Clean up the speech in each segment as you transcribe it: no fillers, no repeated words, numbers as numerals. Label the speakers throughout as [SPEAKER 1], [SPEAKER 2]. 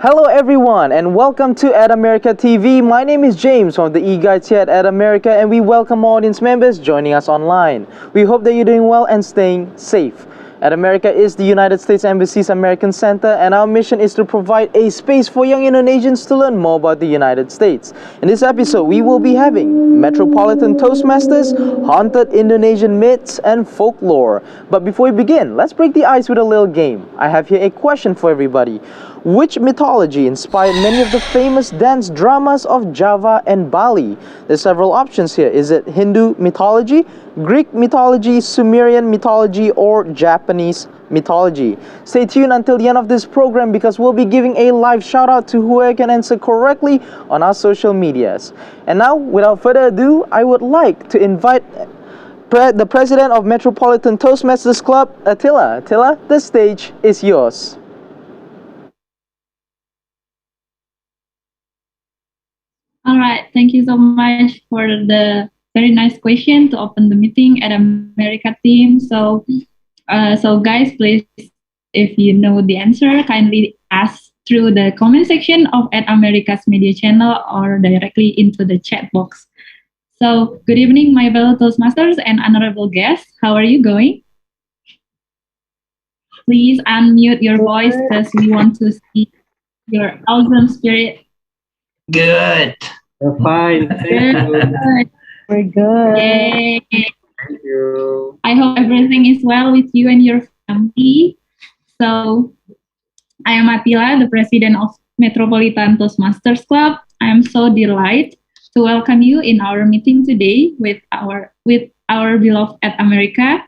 [SPEAKER 1] Hello, everyone, and welcome to At America TV. My name is James from the e-guides here at America, and we welcome audience members joining us online. We hope that you're doing well and staying safe. At America is the United States Embassy's American Center, and our mission is to provide a space for young Indonesians to learn more about the United States. In this episode, we will be having Metropolitan Toastmasters, haunted Indonesian myths, and folklore. But before we begin, let's break the ice with a little game. I have here a question for everybody. Which mythology inspired many of the famous dance dramas of Java and Bali? There's several options here. Is it Hindu mythology, Greek mythology, Sumerian mythology, or Japanese mythology? Stay tuned until the end of this program because we'll be giving a live shout out to whoever can answer correctly on our social medias. And now, without further ado, I would like to invite the president of Metropolitan Toastmasters Club, Attila. Attila, the stage is yours.
[SPEAKER 2] All right, thank you so much for the very nice question to open the meeting at America team. So guys, please, if you know the answer, kindly ask through the comment section of at America's media channel or directly into the chat box. So, good evening, my fellow Toastmasters and honorable guests. How are you going? Please unmute your voice because we want to see your awesome spirit.
[SPEAKER 3] Good.
[SPEAKER 4] We're fine. Thank you.
[SPEAKER 2] Good.
[SPEAKER 1] We're good.
[SPEAKER 2] Yay.
[SPEAKER 4] Thank you.
[SPEAKER 2] I hope everything is well with you and your family. So, I am Attila, the president of Metropolitan Toastmasters Club. I am so delighted to welcome you in our meeting today with our beloved at America.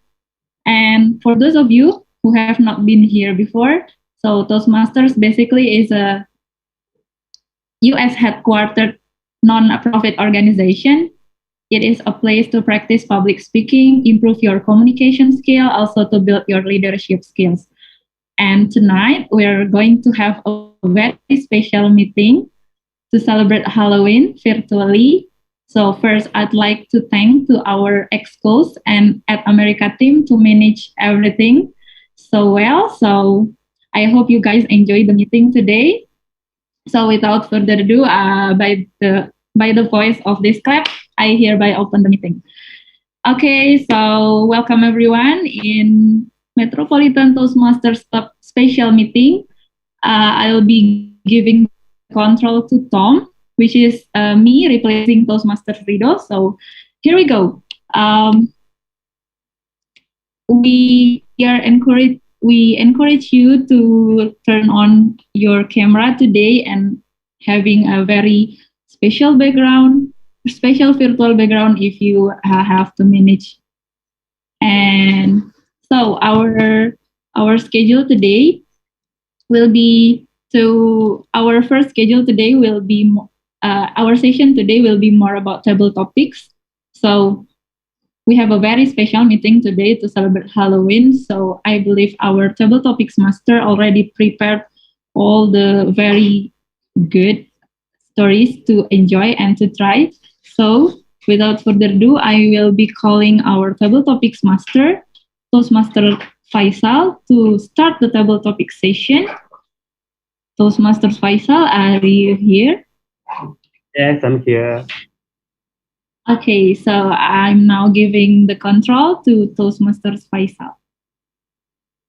[SPEAKER 2] And for those of you who have not been here before, so Toastmasters basically is a US headquartered non-profit organization. It is a place to practice public speaking, improve your communication skill, also to build your leadership skills. And tonight we're going to have a very special meeting to celebrate Halloween virtually. So first, I'd like to thank to our ex-host and at America team to manage everything so well. So I hope you guys enjoy the meeting today. So without further ado, by the voice of this clap, I hereby open the meeting. Okay, so welcome everyone in Metropolitan Toastmasters Club special meeting. I'll be giving control to Tom, which is me replacing Toastmasters Rido. So here we go. We encourage you to turn on your camera today and having a very special virtual background if you have to manage. And so our schedule today will be our first schedule today will be our session today will be more about table topics. So we have a very special meeting today to celebrate Halloween. So I believe our table topics master already prepared all the very good stories to enjoy and to try. So without further ado, I will be calling our table topics master, Toastmaster Faisal, to start the table topic session. Toastmaster Faisal, are you here?
[SPEAKER 4] Yes, I'm here.
[SPEAKER 2] Okay, so I'm now giving the control to Toastmasters Faisal.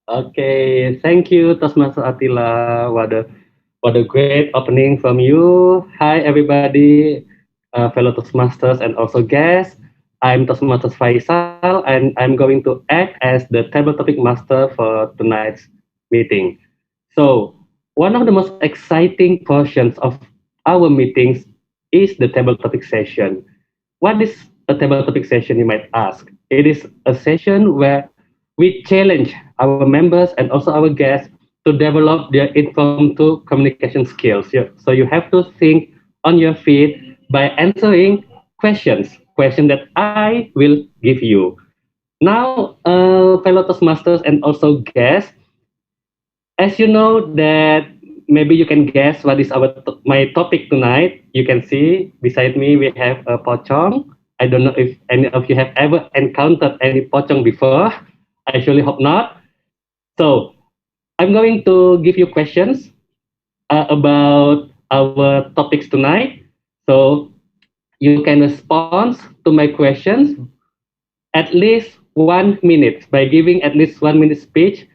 [SPEAKER 4] Okay, thank you, Toastmaster Attila. What a great opening from you. Hi, everybody, fellow Toastmasters and also guests. I'm Toastmaster Faisal, and I'm going to act as the table topic master for tonight's meeting. So, one of the most exciting portions of our meetings is the table topic session. What is a table topic session, you might ask? It is a session where we challenge our members and also our guests to develop their impromptu communication skills. So you have to think on your feet by answering questions that I will give you. Now, fellow Toastmasters and also guests, as you know that maybe you can guess what is my topic tonight. You can see beside me we have a pocong. I don't know if any of you have ever encountered any pocong before. I surely hope not. So I'm going to give you questions about our topics tonight. So you can respond to my questions at least 1 minute by giving at least 1 minute speech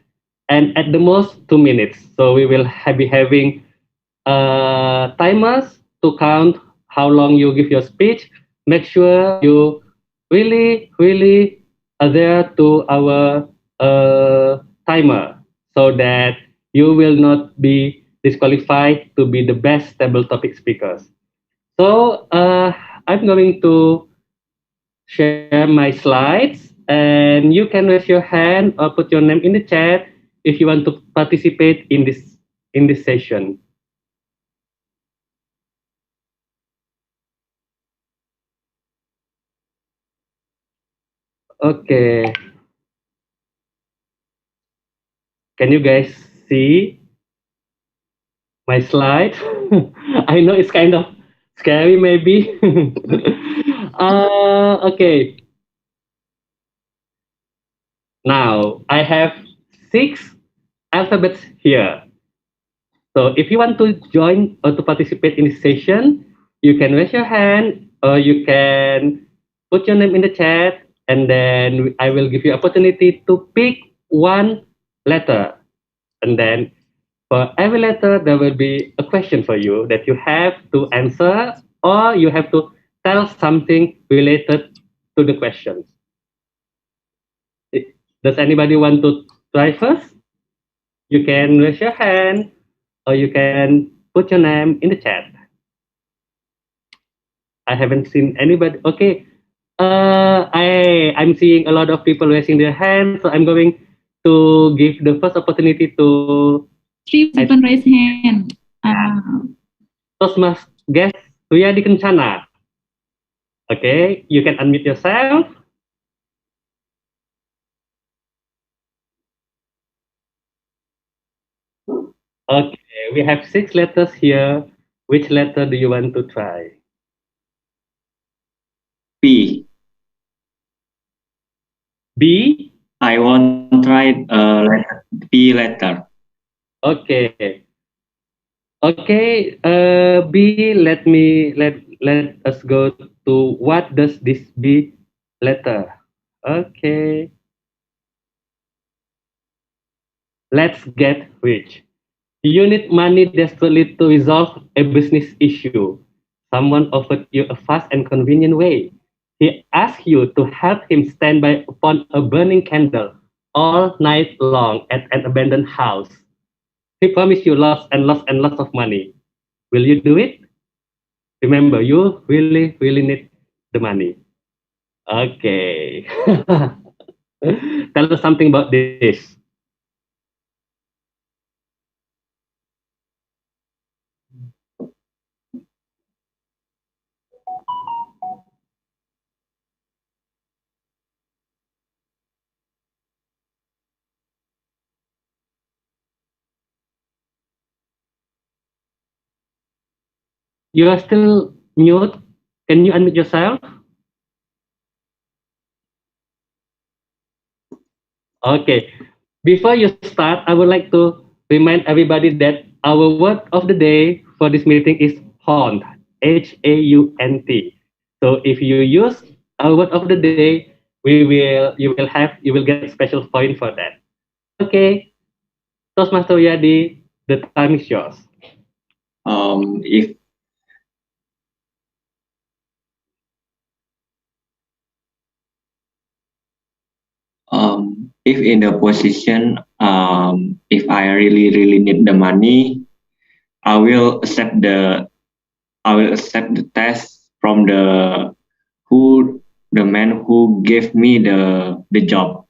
[SPEAKER 4] and at the most 2 minutes. So we will be having timers to count how long you give your speech. Make sure you really adhere to our timer so that you will not be disqualified to be the best table topic speakers. So I'm going to share my slides and you can raise your hand or put your name in the chat if you want to participate in this session. Okay, can you guys see my slide? I know it's kind of scary maybe. Okay, now I have 6 alphabets here. So if you want to join or to participate in this session, you can raise your hand or you can put your name in the chat and then I will give you opportunity to pick one letter. And then for every letter, there will be a question for you that you have to answer or you have to tell something related to the questions. Does anybody want to try first? You can raise your hand or you can put your name in the chat. I haven't seen anybody. Okay. I'm seeing a lot of people raising their hands, so I'm going to give the first opportunity to
[SPEAKER 2] Three people raise hand.
[SPEAKER 4] Tosmas guest Riyadi Kencana. Okay, you can unmute yourself. Okay, we have 6 letters here. Which letter do you want to try?
[SPEAKER 3] B.
[SPEAKER 4] B?
[SPEAKER 3] I want to try letter, B letter.
[SPEAKER 4] Okay. Okay, B, let us go to what does this B letter? Okay. Let's get rich. You need money desperately to resolve a business issue. Someone offered you a fast and convenient way. He asked you to help him stand by upon a burning candle all night long at an abandoned house. He promised you lots and lots and lots of money. Will you do it? Remember, you really need the money. Okay. Tell us something about this. You are still mute. Can you unmute yourself? Okay. Before you start, I would like to remind everybody that our word of the day for this meeting is haunt, Haunt. So if you use our word of the day, you will get special point for that. Okay, Toastmaster Yadi, the time is yours.
[SPEAKER 3] If if in the position, if I really need the money, I will accept the test from the man who gave me the job.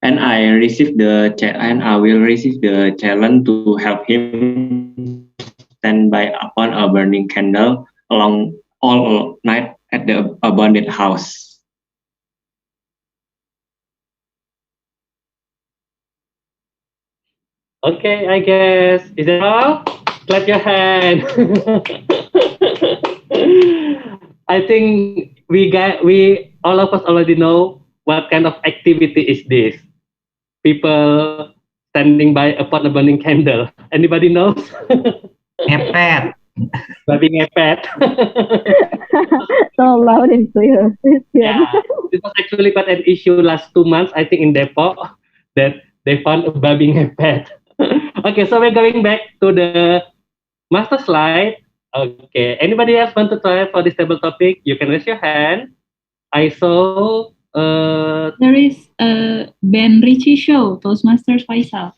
[SPEAKER 3] And I will receive the challenge to help him stand by upon a burning candle along all night at the abandoned house.
[SPEAKER 4] Okay, I guess. Is that all? Clap your hand. I think we all of us already know what kind of activity is this. People standing by upon a burning candle. Anybody knows?
[SPEAKER 3] Ngepet.
[SPEAKER 4] Babi ngepet.
[SPEAKER 5] So loud and clear, Christian.
[SPEAKER 4] Yeah, it was actually quite an issue last 2 months, I think, in Depok that they found a babi ngepet. Okay, so we're going back to the master slide. Okay, anybody else want to try for this table topic? You can raise your hand. I saw.
[SPEAKER 2] There is a Ben Ritchie show, Toastmasters Faisal.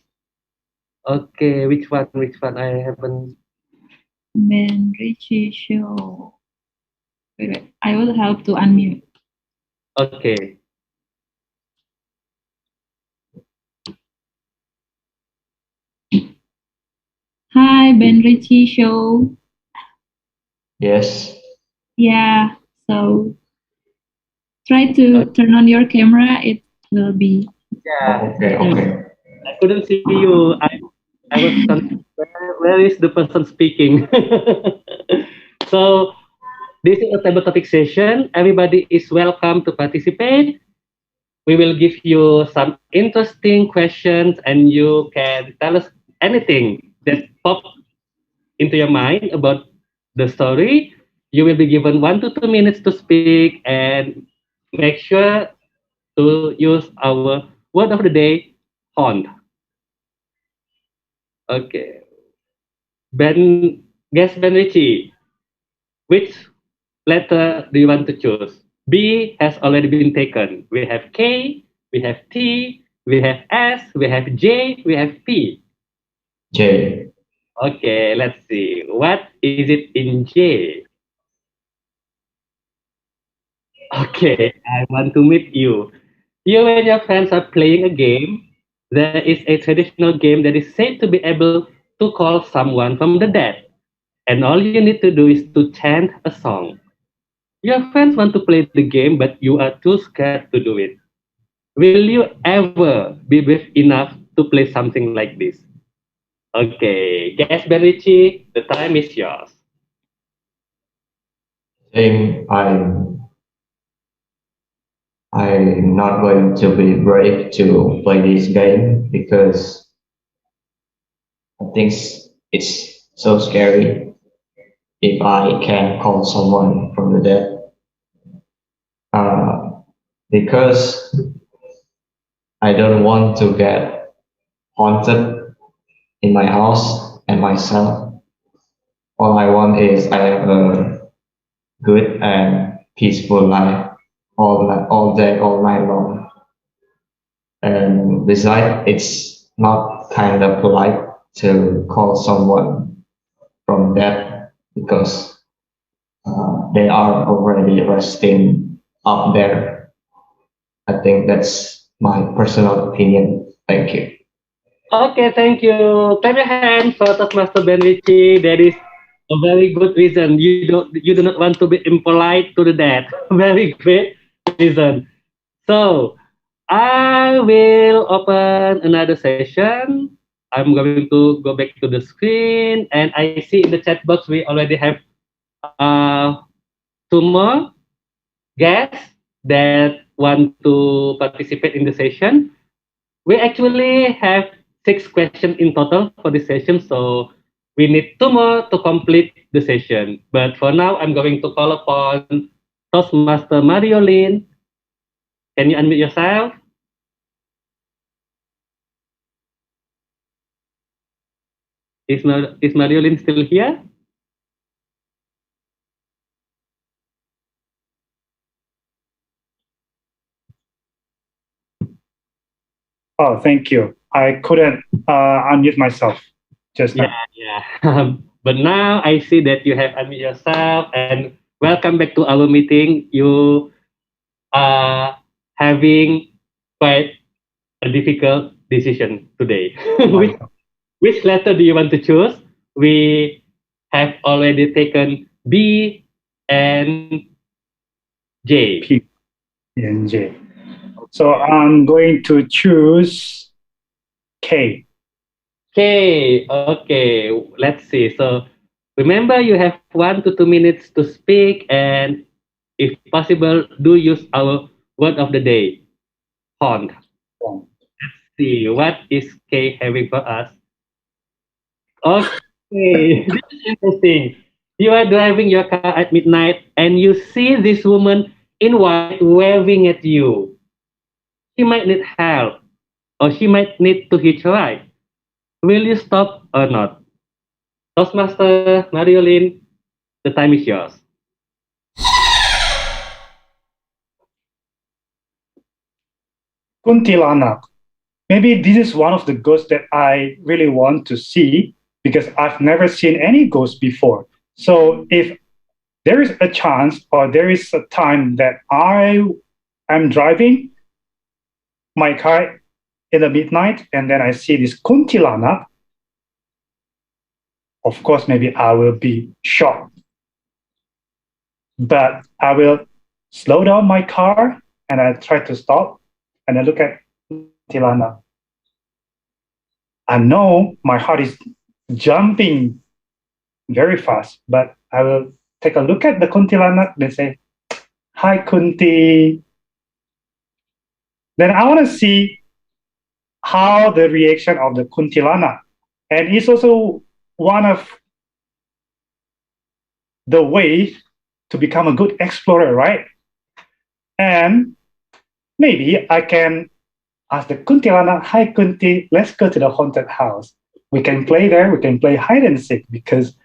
[SPEAKER 4] Okay, which one? Which one? I haven't.
[SPEAKER 2] Ben Ritchie show. Wait, I will help to unmute.
[SPEAKER 4] Okay.
[SPEAKER 2] Hi, Ben Ritchie show.
[SPEAKER 3] Yes.
[SPEAKER 2] Yeah, so try to turn on your camera. It will be.
[SPEAKER 4] Yeah.
[SPEAKER 3] Okay. Okay.
[SPEAKER 4] I couldn't see you. I was confused. Where is the person speaking? So this is a table topic session. Everybody is welcome to participate. We will give you some interesting questions, and you can tell us anything that pop into your mind about the story. You will be given 1 to 2 minutes to speak, and make sure to use our word of the day, haunt. Okay. Guess Ben Ritchie. Which letter do you want to choose? B has already been taken. We have K, we have T, we have S, we have J, we have P.
[SPEAKER 3] J.
[SPEAKER 4] Okay, let's see. What is it in J? Okay, I want to meet you. You and your friends are playing a game. There is a traditional game that is said to be able to call someone from the dead. And all you need to do is to chant a song. Your friends want to play the game, but you are too scared to do it. Will you ever be brave enough to play something like this? Okay, guess Berici, the time is yours.
[SPEAKER 3] Think I'm not going to be brave to play this game because I think it's so scary if I can call someone from the dead. Because I don't want to get haunted in my house and myself. All I want is I have a good and peaceful life all day, all night long. And besides, it's not kind of polite to call someone from death because they are already resting up there. I think that's my personal opinion. Thank you.
[SPEAKER 4] Okay, thank you. Clap your hands for Toastmaster Berici. That is a very good reason. You do not want to be impolite to the dead. Very great reason. So I will open another session. I'm going to go back to the screen, and I see in the chat box we already have uh, 2 more guests that want to participate in the session. We actually have 6 questions in total for this session, so we need 2 more to complete the session. But for now, I'm going to call upon Toastmaster Mario Lin. Can you unmute yourself? Is Mario Lin still here?
[SPEAKER 6] Oh, thank you. I couldn't unmute myself just now.
[SPEAKER 4] Yeah. But now I see that you have unmuted yourself, and welcome back to our meeting. You are having quite a difficult decision today. which, which letter do you want to choose? We have already taken B and J.
[SPEAKER 6] P and J. So I'm going to choose K.
[SPEAKER 4] Okay. Let's see. So remember, you have 1 to 2 minutes to speak, and if possible, do use our word of the day, haunt.
[SPEAKER 6] Wrong.
[SPEAKER 4] See what is Kay having for us. Okay, this is interesting. You are driving your car at midnight and you see this woman in white waving at you. She might need help or she might need to hitch a ride. Will you stop or not? Toastmaster, Mariolin, the time is yours.
[SPEAKER 6] Kuntilanak. Maybe this is one of the ghosts that I really want to see because I've never seen any ghost before. So if there is a chance or there is a time that I am driving my car in the midnight and then I see this kuntilanak, of course, maybe I will be shocked. But I will slow down my car and I try to stop and I look at kuntilanak. I know my heart is jumping very fast, but I will take a look at the kuntilanak and say, "Hi, Kunti." Then I want to see how the reaction of the kuntilanak, and it's also one of the way to become a good explorer, right? And maybe I can ask the kuntilanak, "Hi, Kunti, let's go to the haunted house. We can play there. We can play hide and seek because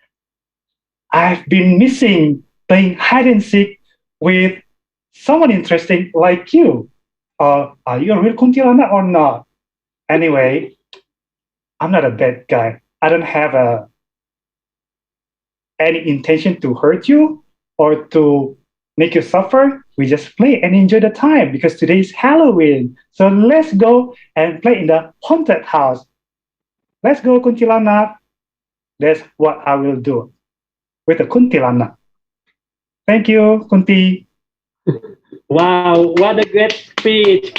[SPEAKER 6] I've been missing playing hide and seek with someone interesting like you. Are you a real kuntilanak or not? Anyway, I'm not a bad guy. I don't have any intention to hurt you or to make you suffer. We just play and enjoy the time because today is Halloween. So let's go and play in the haunted house. Let's go, kuntilanak. That's what I will do with the kuntilanak. Thank you, Kunti.
[SPEAKER 4] Wow, what a great speech.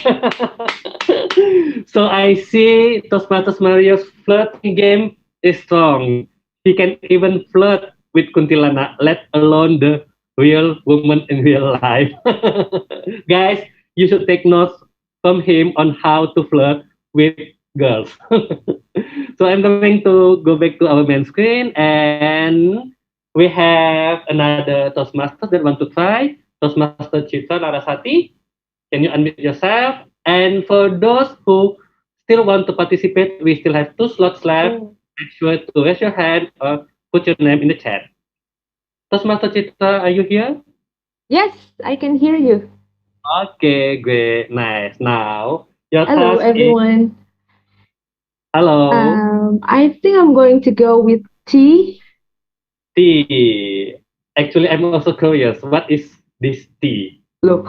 [SPEAKER 4] So I see Toastmasters Mario's flirting game is strong. He can even flirt with Kuntilana, let alone the real woman in real life. Guys, you should take notes from him on how to flirt with girls. So I'm going to go back to our main screen and we have another Toastmaster that want to try. Toastmaster Citra Larasati, can you unmute yourself? And for those who still want to participate, we still have 2 slots left. Make sure to raise your hand or put your name in the chat. Toastmaster Citra, are you here?
[SPEAKER 5] Yes, I can hear you.
[SPEAKER 4] Okay, great, nice. Now, your
[SPEAKER 5] Hello,
[SPEAKER 4] task is
[SPEAKER 5] everyone.
[SPEAKER 4] hello,
[SPEAKER 5] I think I'm going to go with tea.
[SPEAKER 4] tea. Actually, I'm also curious. What is this tea?
[SPEAKER 5] Look.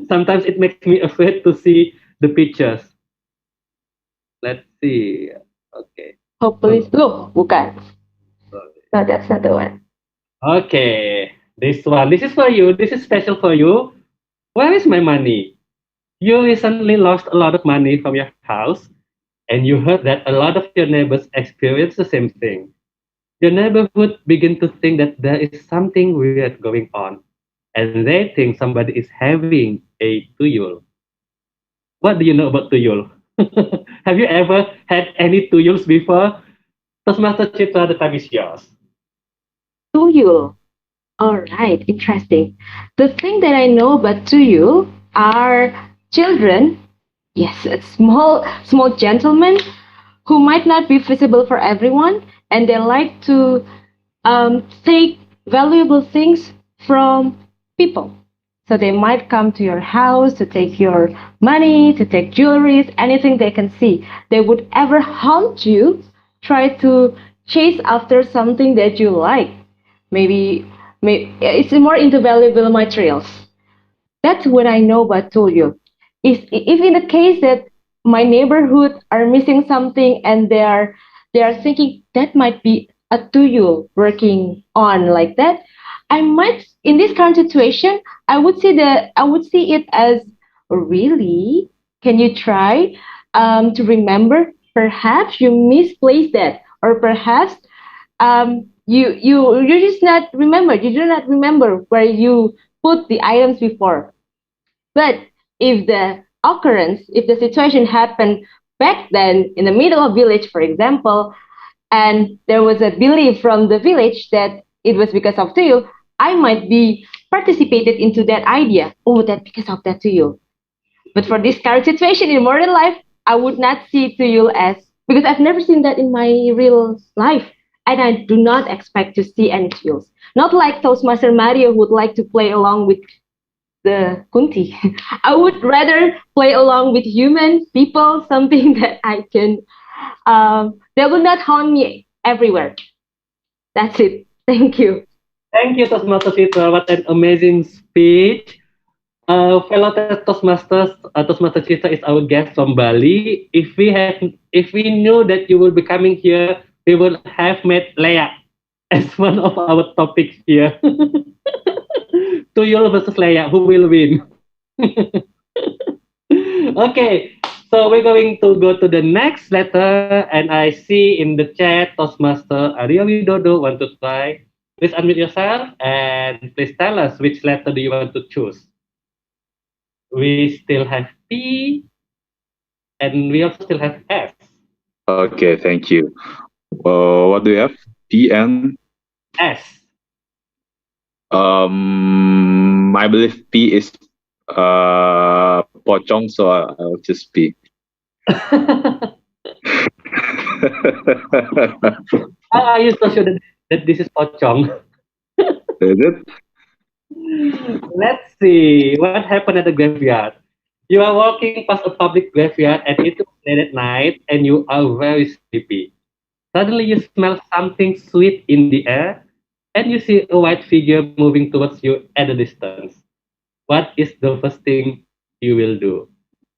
[SPEAKER 4] Sometimes it makes me afraid to see the pictures. Let's see. Okay.
[SPEAKER 5] Hopefully, look, bukan. No, that's not the one.
[SPEAKER 4] Okay. This one. This is for you. This is special for you. Where is my money? You recently lost a lot of money from your house, and you heard that a lot of your neighbors experience the same thing. Your neighborhood begin to think that there is something weird going on, and they think somebody is having a tuyul. What do you know about tuyul? Have you ever had any tuyuls before? Toastmaster Citra, the time is yours.
[SPEAKER 5] Tuyul. All right, interesting. The thing that I know about Tuyul are children, yes, small gentlemen who might not be visible for everyone, and they like to take valuable things from people. So they might come to your house to take your money, to take jewelries, anything they can see. They would ever haunt you, try to chase after something that you like. Maybe, it's more into valuable materials. That's what I know about Tulio. If in the case that my neighborhood are missing something and they are thinking that might be a Tuyo working on like that, I might in this current situation I would see it as really, can you try? to remember. Perhaps you misplaced that, or perhaps you just not remember. You do not remember where you put the items before. But if the situation happened back then in the middle of village, for example, and there was a belief from the village that it was because of Tuyul, I might be participated into that idea. Oh, that because of that Tuyul. But for this current situation in modern life, I would not see Tuyul as, because I've never seen that in my real life. And I do not expect to see any Tuyuls. Not like Toastmaster Mario would like to play along with the Kunti. I would rather play along with human people, something that I can, that will not harm me everywhere. That's it. Thank you.
[SPEAKER 4] Thank you, Toastmasters Citra. What an amazing speech. Fellow Toastmasters, Toastmaster Citra is our guest from Bali. If we knew that you will be coming here, we would have made Leia as one of our topics here. Tuyul versus Leia, who will win? Okay, so we're going to go to the next letter, and I see in the chat Toastmaster Aryo Widodo want to try. Please unmute yourself and please tell us which letter do you want to choose. We still have P, and we also still have S.
[SPEAKER 7] Okay, thank you. What do you have? P and
[SPEAKER 4] S.
[SPEAKER 7] I believe P is pocong, so I'll choose P.
[SPEAKER 4] Are you so sure that this is pocong?
[SPEAKER 7] Is it?
[SPEAKER 4] Let's see what happened at the graveyard. You are walking past a public graveyard and it is late at night and you are very sleepy. Suddenly you smell something sweet in the air and you see a white figure moving towards you at a distance. What is the first thing you will do?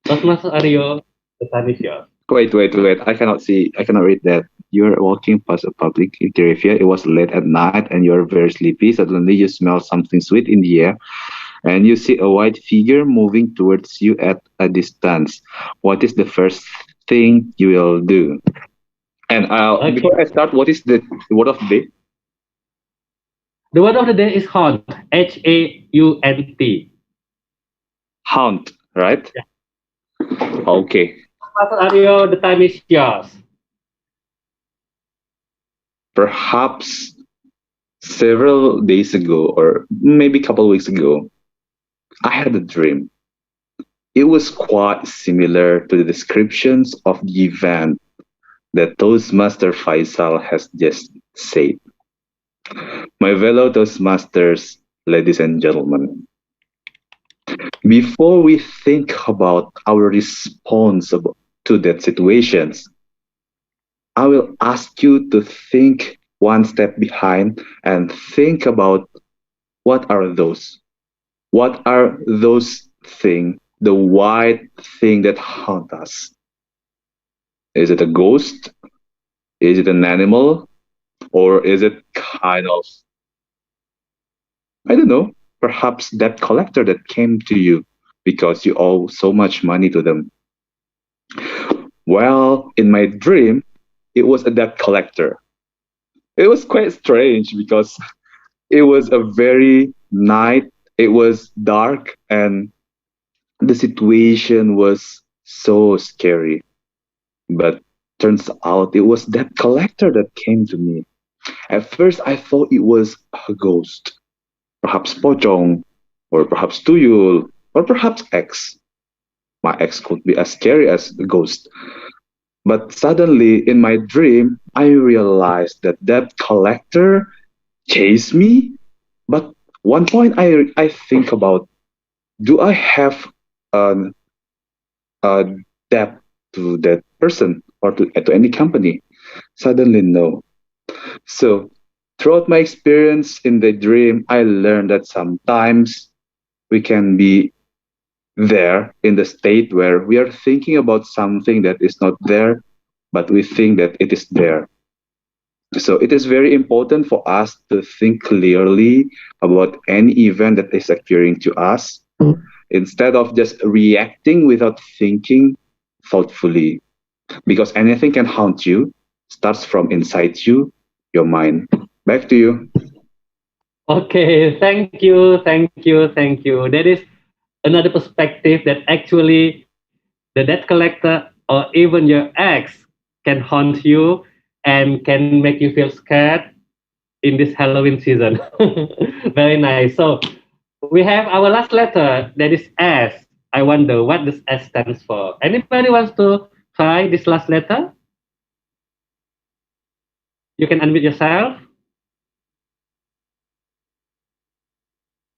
[SPEAKER 4] Toastmaster Aryo, the time is yours.
[SPEAKER 7] Wait. I cannot see. I cannot read that. You're walking past a public graveyard. It was late at night and you're very sleepy. Suddenly you smell something sweet in the air and you see a white figure moving towards you at a distance. What is the first thing you will do? And
[SPEAKER 4] Okay.
[SPEAKER 7] before I start, what is the word of the day?
[SPEAKER 4] The word of the day is haunt. Haunt.
[SPEAKER 7] Haunt, right?
[SPEAKER 4] Yeah.
[SPEAKER 7] Okay.
[SPEAKER 4] Toastmaster Aryo, the time is yours.
[SPEAKER 7] Perhaps several days ago, or maybe a couple of weeks ago, I had a dream. It was quite similar to the descriptions of the event that Toastmaster Faisal has just said. My fellow Toastmasters, ladies and gentlemen, before we think about our response to that situations, I will ask you to think one step behind and think about what are those? What are those things, the white thing that haunt us? Is it a ghost? Is it an animal? Or is it kind of, I don't know, perhaps debt collector that came to you because you owe so much money to them? Well, in my dream, it was a debt collector. It was quite strange because it was a very night, it was dark, and the situation was so scary. But turns out it was that collector that came to me. At first, I thought it was a ghost, perhaps Pocong, or perhaps Tuyul, or perhaps X. My ex could be as scary as a ghost. But suddenly, in my dream, I realized that that collector chased me. But one point I think about, do I have an, a debt to that person or to any company? Suddenly, no. So, throughout my experience in the dream, I learned that sometimes we can be there in the state where we are thinking about something that is not there, but we think that it is there. So, it is very important for us to think clearly about any event that is occurring to us instead of just reacting without thinking. thoughtfully, because anything can haunt you, starts from inside you, your mind. Back to you.
[SPEAKER 4] Okay, thank you, thank you, thank you. That is another perspective that actually the debt collector or even your ex can haunt you and can make you feel scared in this Halloween season. Very nice. So we have our last letter that is S. I wonder what this S stands for. Anybody wants to try this last letter? You can unmute yourself.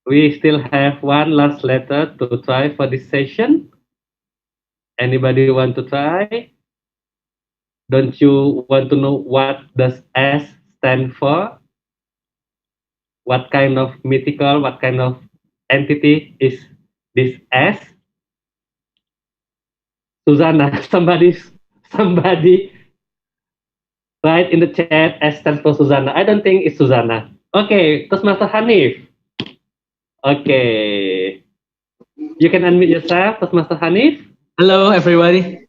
[SPEAKER 4] We still have one last letter to try for this session. Anybody want to try? Don't you want to know what does S stand for? What kind of mythical, what kind of entity is this S? Susanna, somebody write in the chat S stands for Susanna. I don't think it's Susanna. Okay, Toastmaster Hanif. Okay, you can unmute yourself, Toastmaster Hanif.
[SPEAKER 8] Hello, everybody.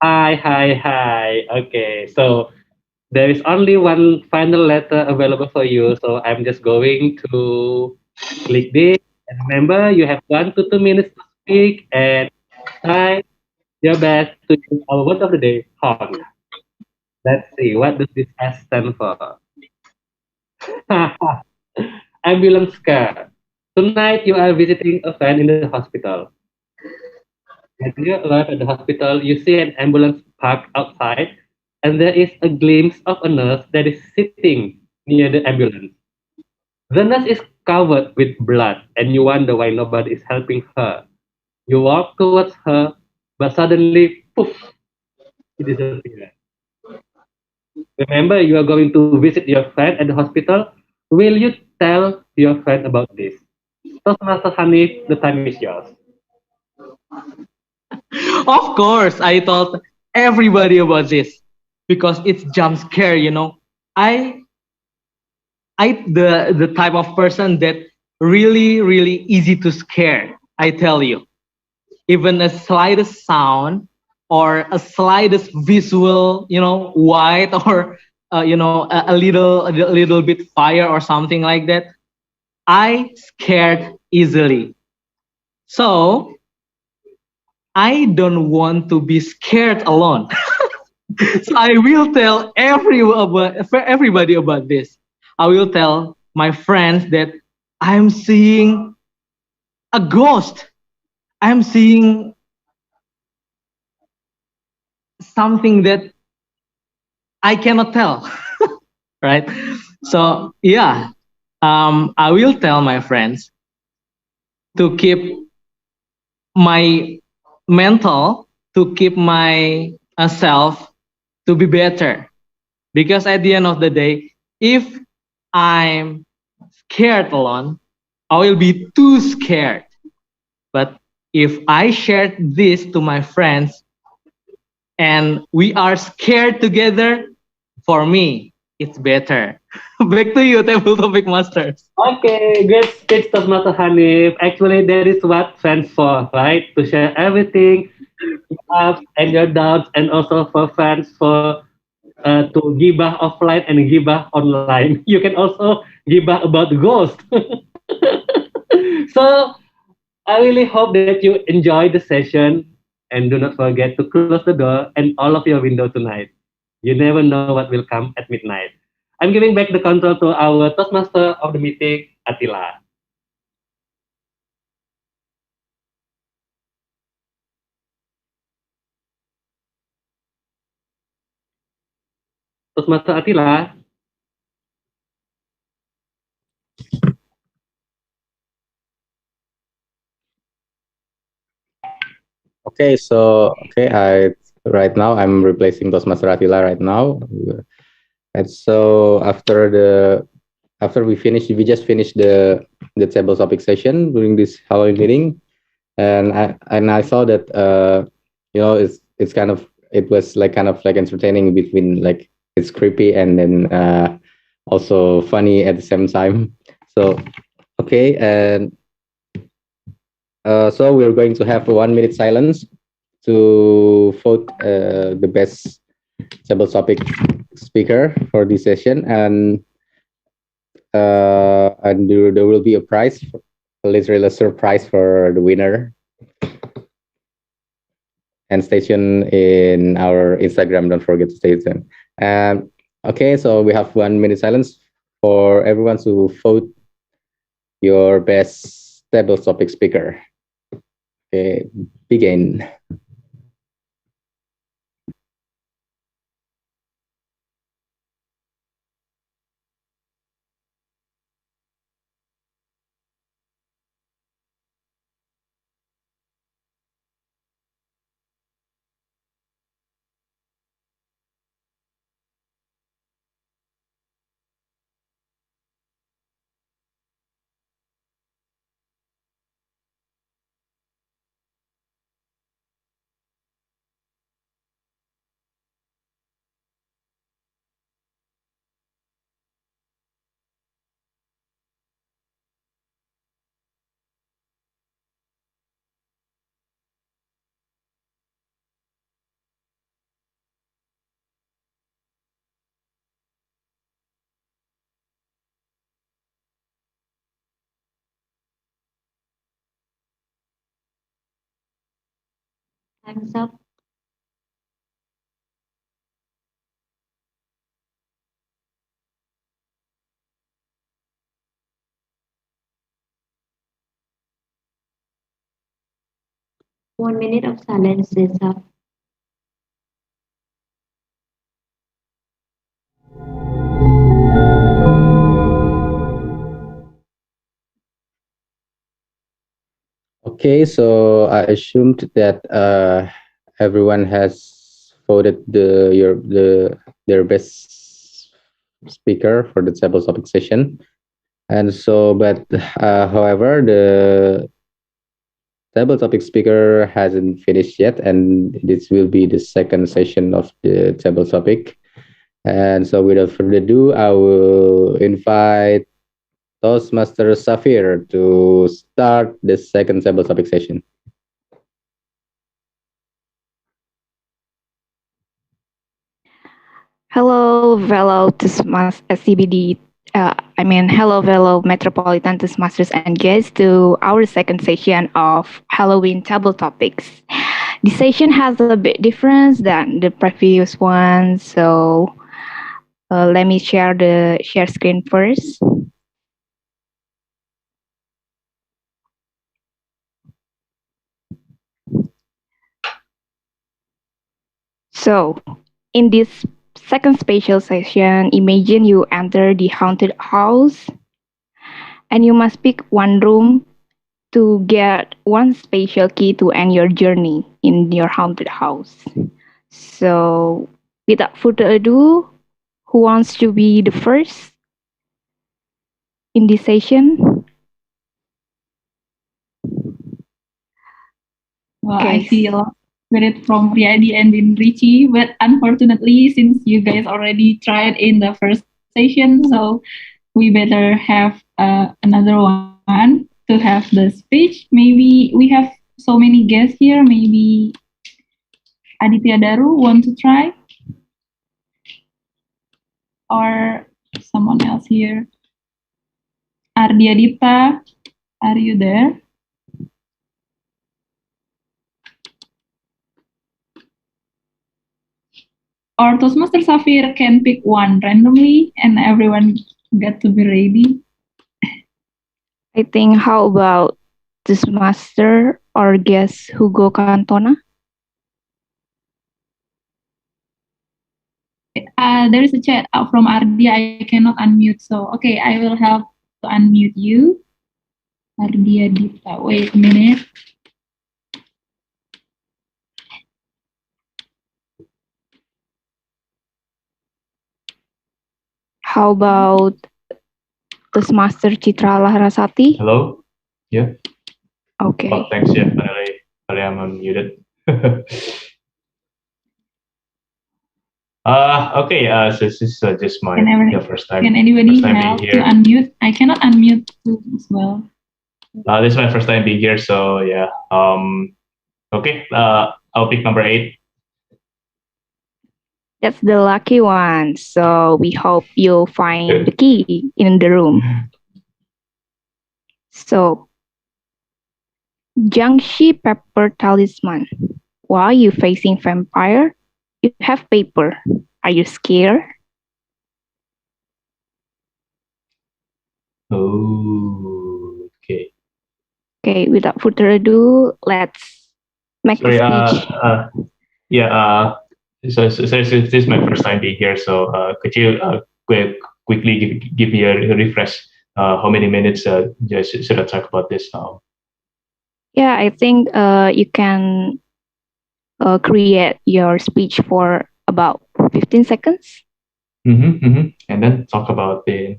[SPEAKER 4] Hi, hi, hi. Okay, so there is only one final letter available for you, so I'm just going to click this. And remember, you have 1 to 2 minutes to speak and try your best to use our word of the day, honk. Let's see, what does this S stand for? Ambulance car. Tonight you are visiting a friend in the hospital. When you arrive at the hospital, you see an ambulance parked outside, and there is a glimpse of a nurse that is sitting near the ambulance. The nurse is covered with blood, and you wonder why nobody is helping her. You walk towards her, but suddenly, poof, she disappears. Remember, you are going to visit your friend at the hospital. Will you tell your friend about this? Toastmaster Hanif, the time is yours.
[SPEAKER 8] Of course, I told everybody about this because it's jump scare. I the type of person that really easy to scare. I tell you, even a slightest sound or a slightest visual, white or a little bit fire or something like that, I scared easily. So I don't want to be scared alone. So I will tell everybody about this. I will tell my friends that I'm seeing a ghost. I'm seeing something that I cannot tell, right? So yeah, I will tell my friends to keep my mental, to keep my self to be better. Because at the end of the day, if I'm scared alone, I will be too scared. But if I share this to my friends and we are scared together, for me, it's better. Back to you, Table Topic Masters.
[SPEAKER 4] Okay, great speech, Toastmaster Hanif. Actually, that is what friends for, right? To share everything, your ups and your downs, and also for friends for to gibah offline and gibah online. You can also gibah about ghost. So I really hope that you enjoy the session and do not forget to close the door and all of your window tonight. You never know what will come at midnight. I'm giving back the control to our Toastmaster of the meeting, Attila. Toastmaster Attila.
[SPEAKER 9] I right now I'm replacing Toastmaster Attila right now. And so after we just finished the table topic session during this Halloween meeting, and I saw that it's kind of it was like kind of like entertaining between like it's creepy and then also funny at the same time. So and so we're going to have a 1 minute silence to vote the best table topic speaker for this session, and there will be a prize, literally a surprise for the winner. And stay tuned in our Instagram. Don't forget to stay tuned. Okay, so we have 1 minute silence for everyone to vote your best table topic speaker. Okay, begin.
[SPEAKER 5] Time's up. One minute of silence is up.
[SPEAKER 9] Okay, so I assumed that everyone has voted their best speaker for the table topic session, and so but however the table topic speaker hasn't finished yet, and this will be the second session of the table topic. And so without further ado, I will invite Toastmaster Safir to start the second table topic session.
[SPEAKER 10] Hello, fellow CBD. Hello, fellow Metropolitan Toastmasters and guests to our second session of Halloween table topics. The session has a bit difference than the previous one, so let me share the share screen first. So, in this second spatial session, imagine you enter the haunted house and you must pick one room to get one spatial key to end your journey in your haunted house. So, without further ado, who wants to be the first in this session?
[SPEAKER 2] Well,
[SPEAKER 10] Okay.
[SPEAKER 2] I feel spirit from Riyadi and in Richie, but unfortunately, since you guys already tried in the first session, so we better have another one to have the speech. Maybe we have so many guests here. Maybe Aditya Daru want to try, or someone else here. Ardi Adita, are you there? Or Toastmaster Safir can pick one randomly and everyone get to be ready.
[SPEAKER 10] I think how about this master or guest Hugo Cantona?
[SPEAKER 2] There is a chat out from Ardi. I cannot unmute, so okay, I will help to unmute you. Ardi Adita, wait a minute.
[SPEAKER 10] How about this master Citra Laharasati?
[SPEAKER 3] Hello? Yeah?
[SPEAKER 10] Okay.
[SPEAKER 3] Oh, thanks. Yeah, finally I'm unmuted. Okay, so this is just my first time.
[SPEAKER 2] Can anybody
[SPEAKER 3] first time
[SPEAKER 2] help
[SPEAKER 3] being
[SPEAKER 2] to
[SPEAKER 3] here.
[SPEAKER 2] unmute? I cannot unmute too as well.
[SPEAKER 3] This is my first time being here, so yeah. Okay. I'll pick number 8.
[SPEAKER 10] That's the lucky one. So we hope you'll find the key in the room. So, Jiangxi Pepper Talisman. Why are you facing vampire? You have paper. Are you scared?
[SPEAKER 3] Oh, okay.
[SPEAKER 10] Okay, without further ado, let's make
[SPEAKER 3] Sorry,
[SPEAKER 10] a speech.
[SPEAKER 3] yeah, so this is my first time being here, so could you quickly give me a refresh? How many minutes should I talk about this?
[SPEAKER 10] Yeah, I think you can create your speech for about 15 seconds.
[SPEAKER 3] And then talk about the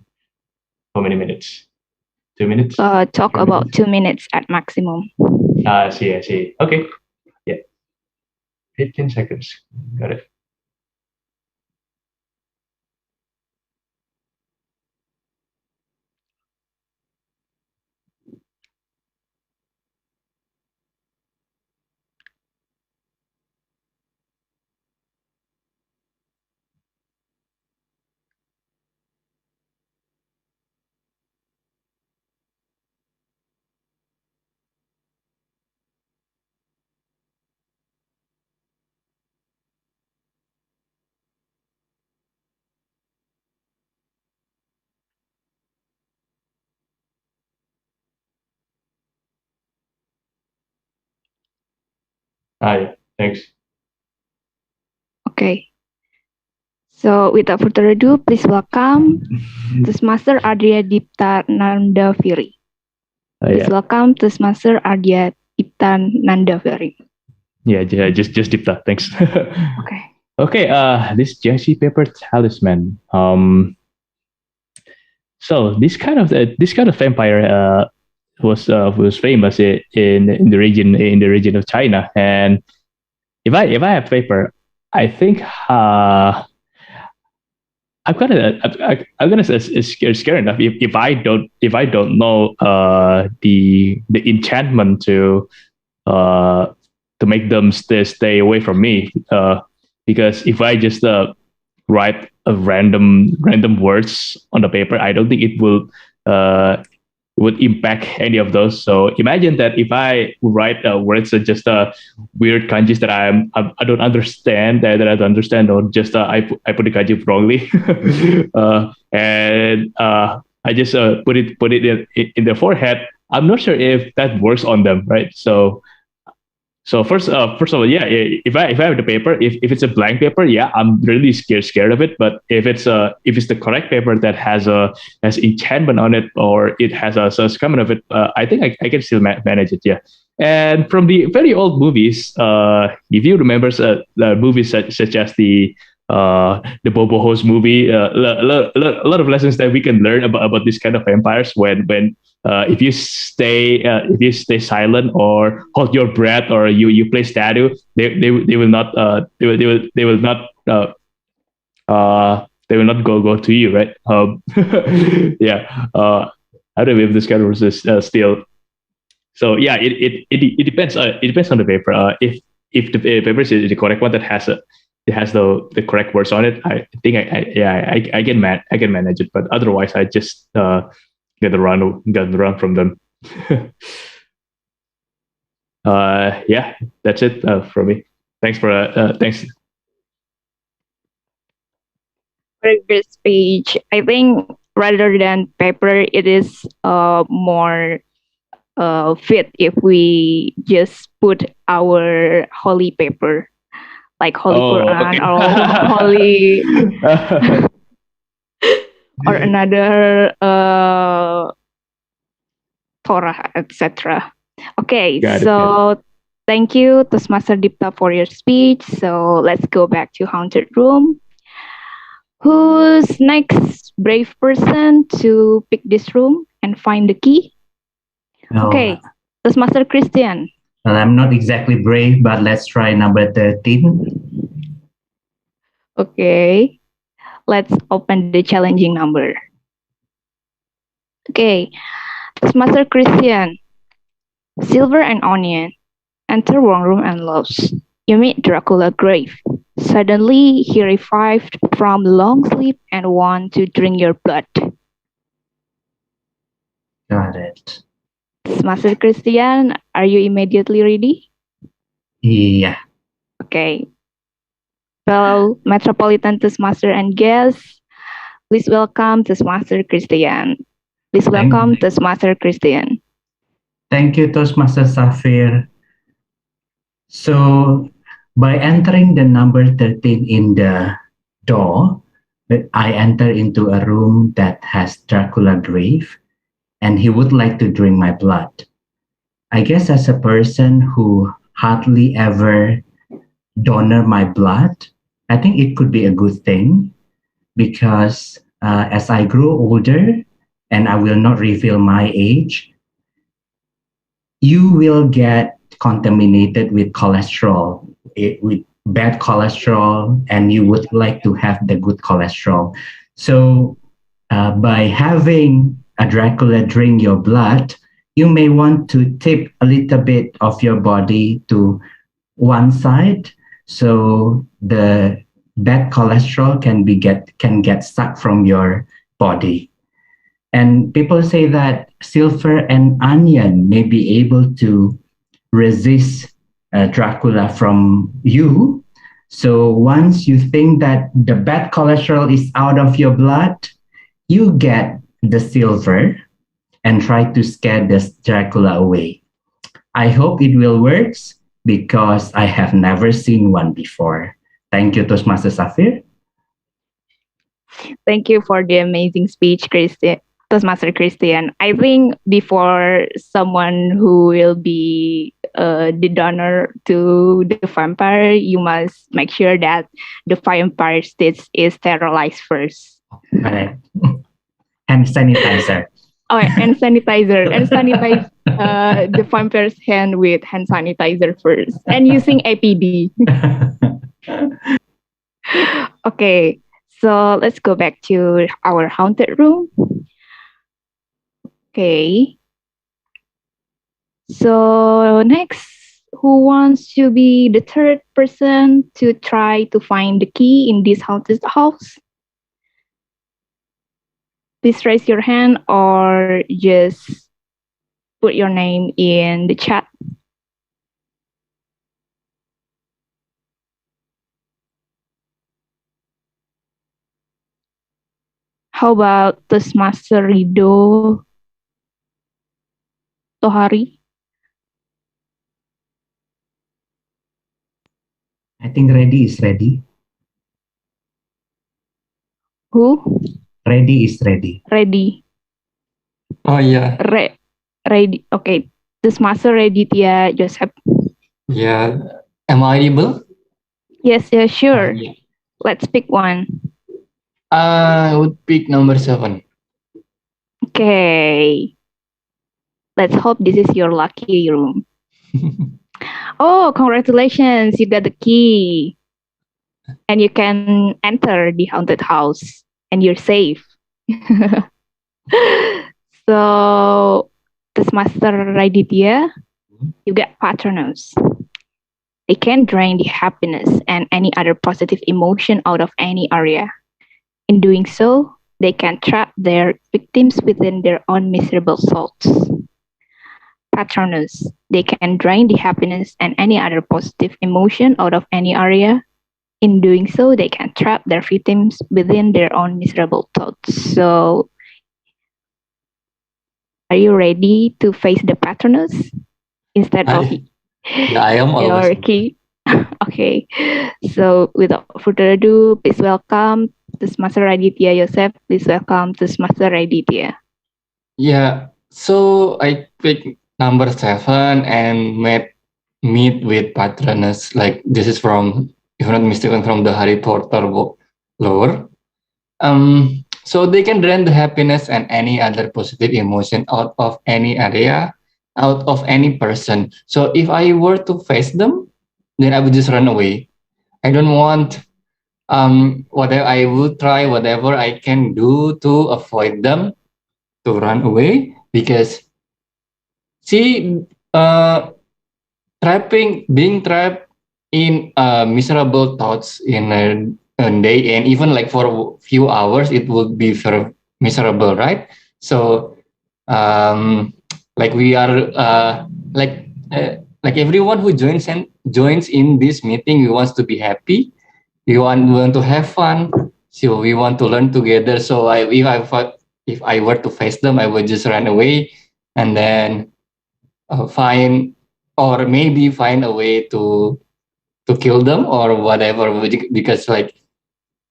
[SPEAKER 3] how many minutes? 2 minutes?
[SPEAKER 10] Talk
[SPEAKER 3] 3
[SPEAKER 10] about
[SPEAKER 3] minutes?
[SPEAKER 10] 2 minutes at maximum.
[SPEAKER 3] I see. Okay, yeah, 15 seconds. Got it. Hi, thanks.
[SPEAKER 10] Okay. So without further ado, please welcome Toastmaster Ardia Dipta Nandaviri. Please welcome Toastmaster Ardia Dipta Nandaviri.
[SPEAKER 3] Yeah, just Dipta. Thanks.
[SPEAKER 10] Okay.
[SPEAKER 3] Okay. This Jiangxi Paper Talisman. So this kind of vampire was famous in the region of China. And if I have paper, I think I'm gonna say it's scary enough if I don't know the enchantment to make them stay away from me. Because if I just write a random words on the paper, I don't think it will would impact any of those. So imagine that if I write words that just weird kanjis that I don't understand, that I don't understand, or just I put the kanji wrongly, and I just put it in their forehead. I'm not sure if that works on them, right? So first of all, yeah, if I have the paper, if it's a blank paper, yeah, I'm really scared of it. But if it's the correct paper that has enchantment on it, or it has a summon of it, I think I can still manage it. Yeah. And from the very old movies, if you remember the movies such as the Bobo Host movie, a lot of lessons that we can learn about this kind of vampires when if you stay silent or hold your breath, or you play statue, they will not they will not go to you, right? Yeah. I don't know if this kind of is still. So yeah, it depends. It depends on the paper. If the paper is the correct one that has the correct words on it, I think I can manage it. But otherwise, I just get run from them. Yeah, that's it from me. Thanks.
[SPEAKER 10] Very good speech. I think rather than paper, it is more fit if we just put our holy paper, like Holy Quran,
[SPEAKER 3] Okay.
[SPEAKER 10] or Holy or another Torah, etc. Okay,
[SPEAKER 3] Got it.
[SPEAKER 10] so thank you, Toastmaster Dipta, for your speech. So let's go back to Haunted Room. Who's next brave person to pick this room and find the key?
[SPEAKER 11] No,
[SPEAKER 10] Okay, Toastmaster Christian.
[SPEAKER 11] well, I'm not exactly brave, but let's try number 13.
[SPEAKER 10] Okay, let's open the challenging number. Okay, Toastmaster Christian. Silver and onion. Enter one room and lost. You meet Dracula grave. Suddenly, he revived from long sleep and want to drink your blood.
[SPEAKER 11] Got it.
[SPEAKER 10] Master Christian, are you immediately ready?
[SPEAKER 11] Yeah.
[SPEAKER 10] Okay. Fellow Metropolitan Toastmaster and guests, please welcome Toastmaster Christian. Please welcome Toastmaster Christian.
[SPEAKER 11] Thank you, Toastmaster Safir. So, by entering the number 13 in the door, I enter into a room that has Dracula grave, and he would like to drink my blood. I guess as a person who hardly ever donor my blood, I think it could be a good thing because as I grow older, and I will not reveal my age, you will get contaminated with cholesterol, with bad cholesterol, and you would like to have the good cholesterol. So, by having a Dracula drink your blood, you may want to tip a little bit of your body to one side, so the bad cholesterol can get sucked from your body. And people say that silver and onion may be able to resist Dracula from you. So once you think that the bad cholesterol is out of your blood, you get the silver and try to scare this Dracula away. I hope it will work because I have never seen one before. Thank you, Toastmaster Safir.
[SPEAKER 10] Thank you for the amazing speech, Christian. Toastmaster Christian. I think before someone who will be the donor to the vampire, you must make sure that the vampire state is sterilized first.
[SPEAKER 11] Correct. Hand sanitizer.
[SPEAKER 10] Oh, and sanitizer. And sanitize the vampire's hand with hand sanitizer first. And using APD. Okay, so let's go back to our haunted room. Okay. So next, who wants to be the third person to try to find the key in this haunted house? Please raise your hand or just put your name in the chat. How about Toastmaster Rido Tohari?
[SPEAKER 11] I think ready is ready.
[SPEAKER 10] Who?
[SPEAKER 11] Ready is ready.
[SPEAKER 10] Ready.
[SPEAKER 9] Oh yeah.
[SPEAKER 10] Ready. Okay. Toastmaster Raditya Joseph.
[SPEAKER 9] Yeah. Am I able?
[SPEAKER 10] Yes, sure. Yeah. Let's pick one.
[SPEAKER 9] I would pick number 7.
[SPEAKER 10] Okay. Let's hope this is your lucky room. Oh, congratulations. You got the key. And you can enter the haunted house and you're safe. So, this Master Raditya, you get Patronus. They can drain the happiness and any other positive emotion out of any area. In doing so, they can trap their victims within their own miserable souls. Patronus, they can drain the happiness and any other positive emotion out of any area. In doing so, they can trap their victims within their own miserable thoughts. So, are you ready to face the Patronus instead of
[SPEAKER 9] Yeah, I am
[SPEAKER 10] your
[SPEAKER 9] always.
[SPEAKER 10] key? Okay, so without further ado, please welcome Master Raditya Yosef. Please welcome Master Raditya.
[SPEAKER 9] Yeah, so I picked number 7 and meet with Patronus. Like this is from, if I'm not mistaken, from the Harry Potter book lore. So they can drain the happiness and any other positive emotion out of any area, out of any person. So if I were to face them, then I would just run away. I don't want whatever I will try, whatever I can do to avoid them, to run away, because see, being trapped
[SPEAKER 12] in miserable thoughts in a day, and even like for a few hours it would be very miserable, right? So like we are like everyone who joins in this meeting, we wants to be happy, we want to have fun, so we want to learn together. So if I were to face them, I would just run away and then find, or maybe find a way to kill them or whatever, because like,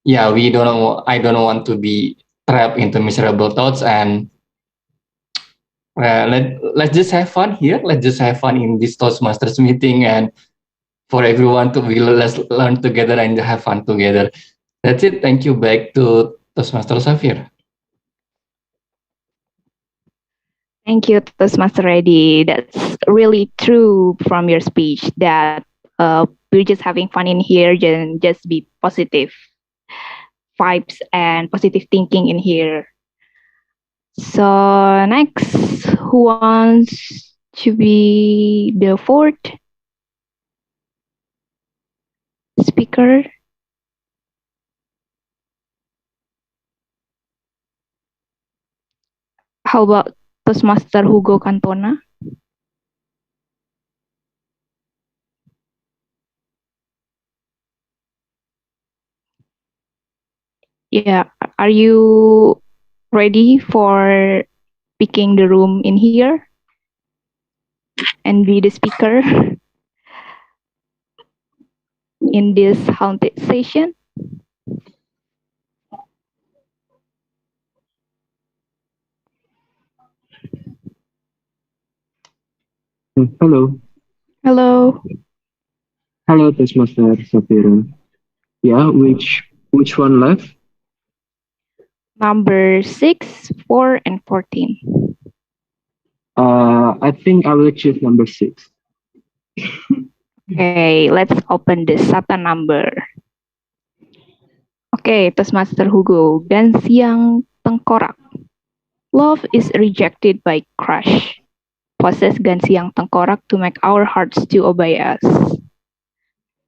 [SPEAKER 12] yeah, we don't know, I don't want to be trapped into miserable thoughts. And let's just have fun here, let's just have fun in this Toastmasters meeting, and for everyone to be, let's learn together and have fun together. That's it. Thank you. Back to Toastmaster Safir.
[SPEAKER 10] Thank you, Toastmaster Reddy. That's really true from your speech that we're just having fun in here and just be positive vibes and positive thinking in here. So next, who wants to be the fourth speaker? How about Toastmaster Hugo Cantona? Yeah, are you ready for picking the room in here and be the speaker in this haunted session?
[SPEAKER 13] Hello.
[SPEAKER 10] Hello.
[SPEAKER 13] Hello, Toastmaster Safira. Yeah, which one left?
[SPEAKER 10] Number 6, 4, and 14.
[SPEAKER 13] I think I will choose number 6.
[SPEAKER 10] Okay, let's open the SATA number. Okay, Toastmaster Hugo. Dan siang tengkorak. Love is rejected by crush. Possess gan siang tengkorak to make our hearts to obey us.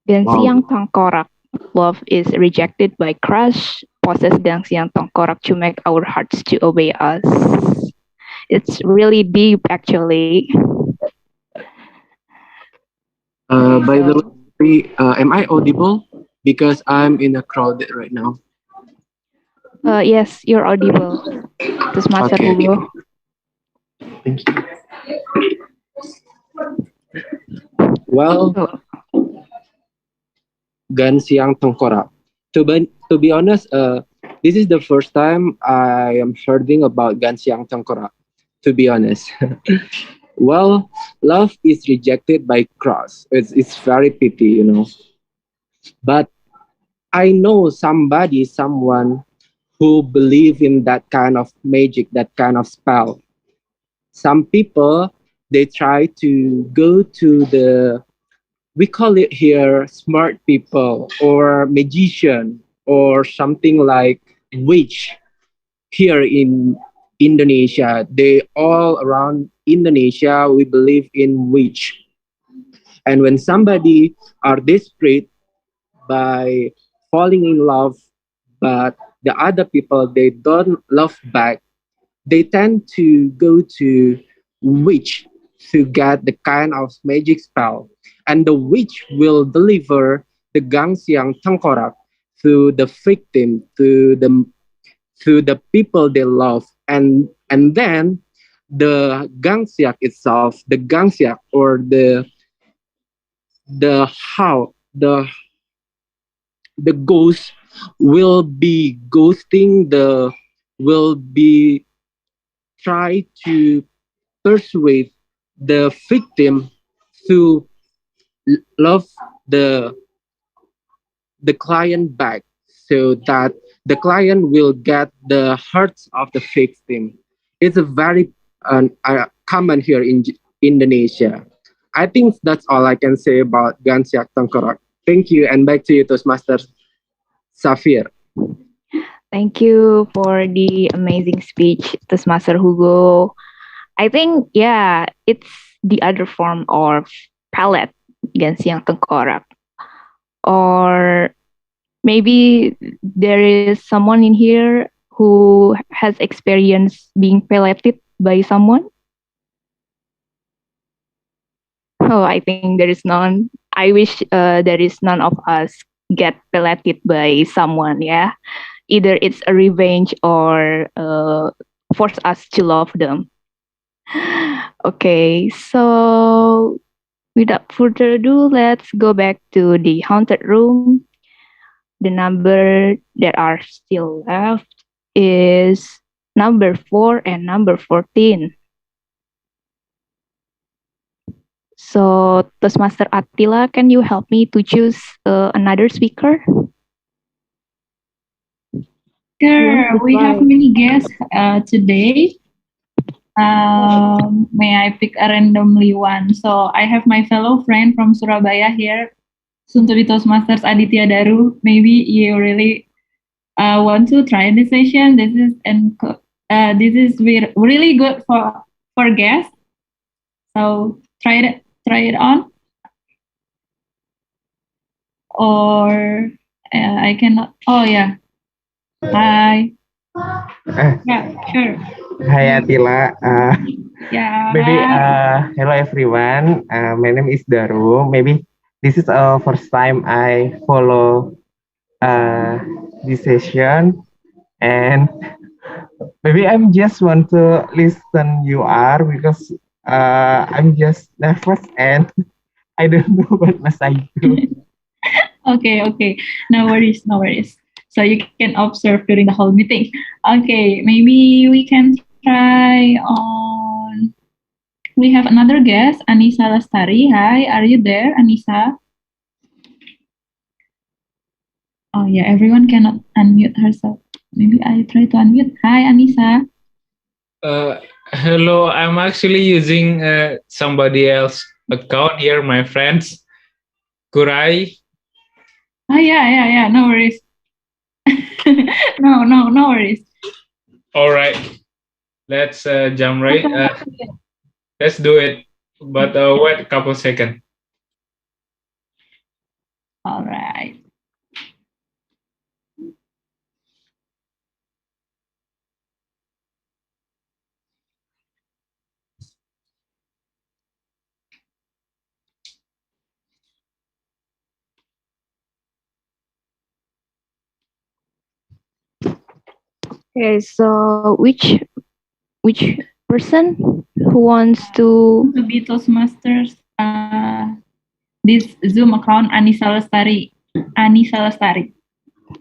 [SPEAKER 10] Dan siang tengkorak. Love is rejected by crush. Possess gan siang tengkorak to make our hearts to obey us. It's really deep, actually.
[SPEAKER 13] By the way, am I audible? Because I'm in a crowded right now.
[SPEAKER 10] Yes, you're audible. Toastmaster Hugo.
[SPEAKER 13] Thank you. Well, gan siang tengkorak. To be honest, this is the first time I am hearing about gan siang tengkorak. To be honest, well, love is rejected by cross. It's very pity, But I know someone who believe in that kind of magic, that kind of spell. Some people, they try to go to we call it here smart people or magician or something like witch here in Indonesia. They all around Indonesia, we believe in witch. And when somebody are desperate by falling in love, but the other people, they don't love back, they tend to go to witch to get the kind of magic spell. And the witch will deliver the gangsiang tengkorak to the victim, to the people they love. And then the gangsiak itself, the gangsiak or the how the ghost will be ghosting will be try to persuade the victim to love the client back so that the client will get the hearts of the victim. It's a very common here in Indonesia. I think that's all I can say about Gansiak Tengkorak. Thank you, and back to you, Toastmaster Safir.
[SPEAKER 10] Thank you for the amazing speech, Toastmaster Hugo. I think, yeah, it's the other form of palette, Gansiang Tengkorak. Or maybe there is someone in here who has experienced being pelleted by someone. Oh, I think there is none. I wish there is none of us get pelleted by someone. Yeah, either it's a revenge or force us to love them. Okay, so without further ado, let's go back to the haunted room. The number that are still left is number 4 and number 14. So, Toastmaster Attila, can you help me to choose another speaker?
[SPEAKER 2] Sure, we have many guests today. May I pick a randomly one? So I have my fellow friend from Surabaya here, soon to be Toastmasters Aditya Daru. Maybe you really want to try this session. This is really good for guests. So try it on. Or I cannot. Oh yeah. Hi. Yeah, sure.
[SPEAKER 14] Hi Attila.
[SPEAKER 2] Yeah.
[SPEAKER 14] Maybe hello everyone. My name is Daru. Maybe this is first time I follow this session, and maybe I'm just want to listen you are because I'm just nervous and I don't know what must I do.
[SPEAKER 2] Okay. No worries, no worries. So you can observe during the whole meeting. Okay, maybe we can try on. We have another guest, Anissa Lestari. Hi, are you there, Anissa? Oh yeah, everyone cannot unmute herself. Maybe I try to unmute. Hi, Anissa.
[SPEAKER 15] Hello, I'm actually using somebody else account here, my friends. Kurai.
[SPEAKER 2] Oh yeah. No worries. No worries.
[SPEAKER 15] All right, let's jump right. Let's do it. But wait a couple seconds.
[SPEAKER 2] All right.
[SPEAKER 10] Okay, so which person who wants to
[SPEAKER 2] be Toastmasters? This Zoom account Anissa Lestari.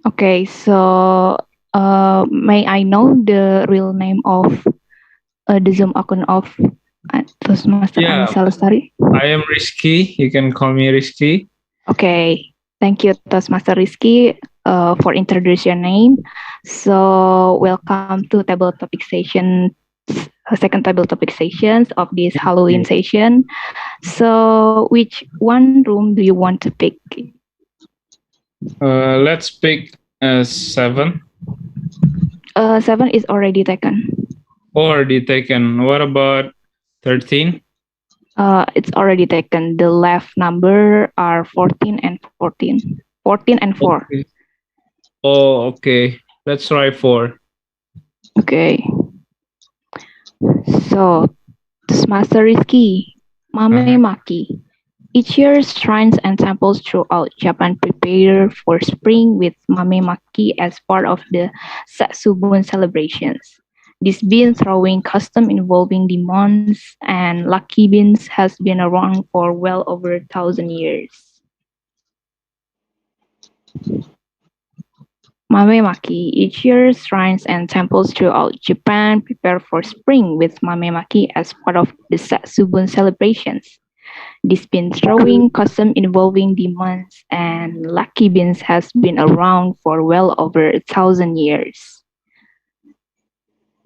[SPEAKER 10] Okay, so may I know the real name of the Zoom account of Toastmaster Anissa Lestari?
[SPEAKER 15] I am Rizky. You can call me Rizky.
[SPEAKER 10] Okay, thank you Toastmaster Rizky for introducing your name. So welcome to table topic session, second table topic sessions of this Halloween session. So which one room do you want to pick?
[SPEAKER 15] Let's pick 7.
[SPEAKER 10] 7 is already taken.
[SPEAKER 15] Already taken. What about 13?
[SPEAKER 10] It's already taken. The left number are 14 and 14. 14 and 4.
[SPEAKER 15] Okay. Oh, okay. Let's try 4.
[SPEAKER 10] Okay. So, Toastmaster Rizky, Mame Maki. Each year, shrines and temples throughout Japan prepare for spring with Mame Maki as part of the Satsubun celebrations. This bean throwing custom involving demons and lucky beans has been around for well over 1,000 years. Mamemaki. Each year, shrines and temples throughout Japan prepare for spring with Mamemaki as part of the Satsubun celebrations. This bean throwing custom involving demons and lucky beans has been around for well over 1,000 years.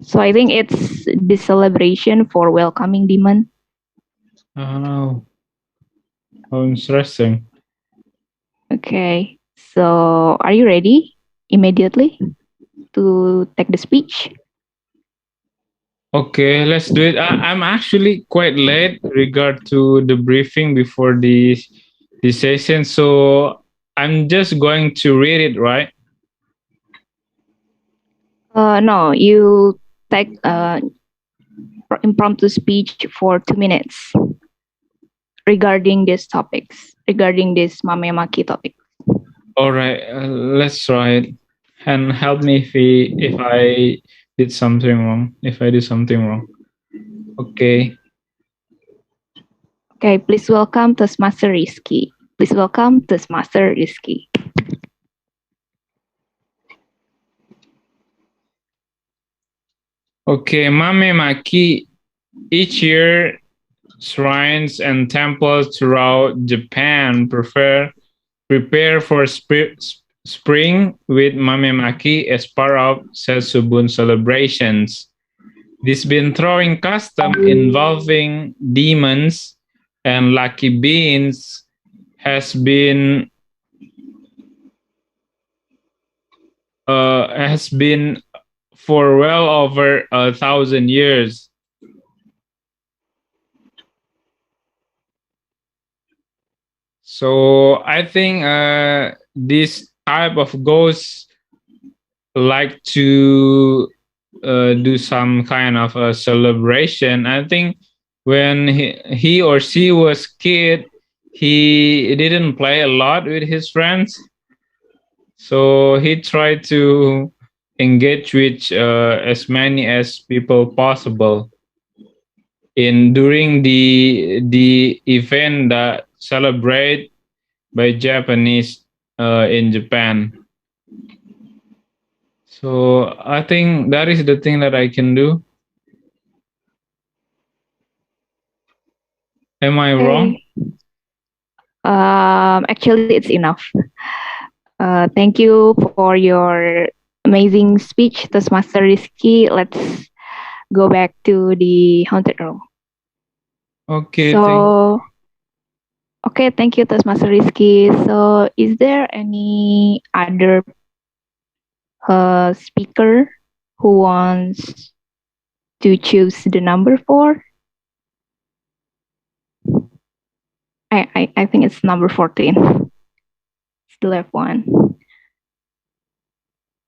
[SPEAKER 10] So I think it's the celebration for welcoming demon.
[SPEAKER 15] Oh, how interesting.
[SPEAKER 10] Okay, so are you ready immediately to take the speech?
[SPEAKER 15] Okay, let's do it. I'm actually quite late regard to the briefing before the session, so I'm just going to read it, right?
[SPEAKER 10] No, you take impromptu speech for 2 minutes regarding these topics, regarding this Mamemaki topic.
[SPEAKER 15] All right, let's try it. And help me if I did something wrong. If I did something wrong. Okay.
[SPEAKER 10] Okay, please welcome Toastmaster Rizky. Please welcome Toastmaster Rizky.
[SPEAKER 15] Okay, Mamemaki. Each year, shrines and temples throughout Japan prepare for spring with Mamemaki as part of Setsubun celebrations. This been throwing custom involving demons and lucky beings has been for well over 1,000 years. So I think this type of ghosts like to do some kind of a celebration. I think when he or she was kid, he didn't play a lot with his friends, so he tried to engage with as many as people possible in during the event that celebrate by Japanese in Japan. So I think that is the thing that I can do. Am I wrong?
[SPEAKER 10] Actually, it's enough. Thank you for your amazing speech, Toastmaster Rizky. Let's go back to the haunted room.
[SPEAKER 15] Okay.
[SPEAKER 10] Okay, thank you, Toastmaster Rizky. So, is there any other speaker who wants to choose the number 4? I think it's number 14. Still have one.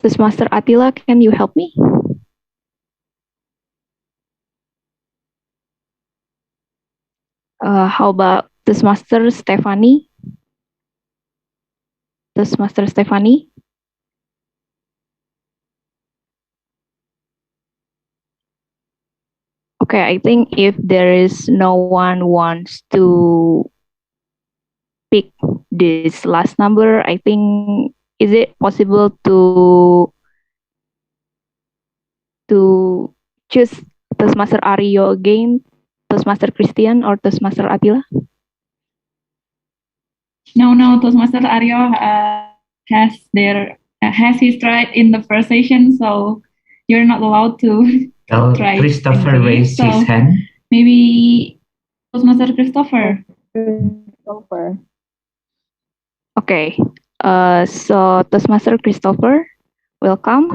[SPEAKER 10] Toastmaster Attila, can you help me? How about Toastmaster Stephanie? Toastmaster Stephanie? Okay, I think if there is no one wants to pick this last number, I think is it possible to choose Toastmaster Aryo again, Toastmaster Christian, or Toastmaster Attila?
[SPEAKER 2] No, Toastmaster Aryo has his right in the first session, so you're not allowed to try.
[SPEAKER 11] Christopher raised his hand.
[SPEAKER 2] Maybe Toastmaster Christopher.
[SPEAKER 10] Okay. So Toastmaster Christopher, welcome.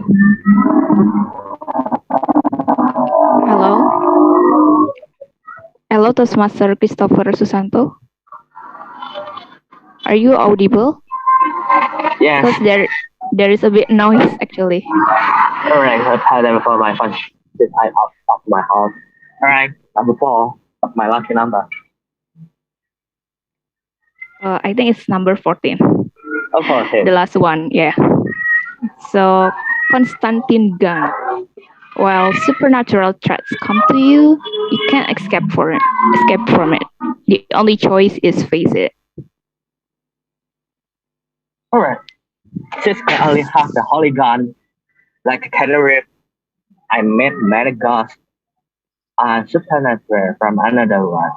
[SPEAKER 10] Hello. Hello, Toastmaster Christopher Susanto. Are you audible?
[SPEAKER 16] Yes.
[SPEAKER 10] Because there is a bit noise actually.
[SPEAKER 16] Alright, I'll tell them for my fun this I of my house. Alright, number 4 of my lucky number.
[SPEAKER 10] I think it's number 14.
[SPEAKER 16] Oh, 14.
[SPEAKER 10] The last one, yeah. So Konstantin Gang. While supernatural threats come to you, you can't escape from it. The only choice is face it.
[SPEAKER 16] Alright. Since I only have the holy gun, like a category, I met many gods and supernatural from another one.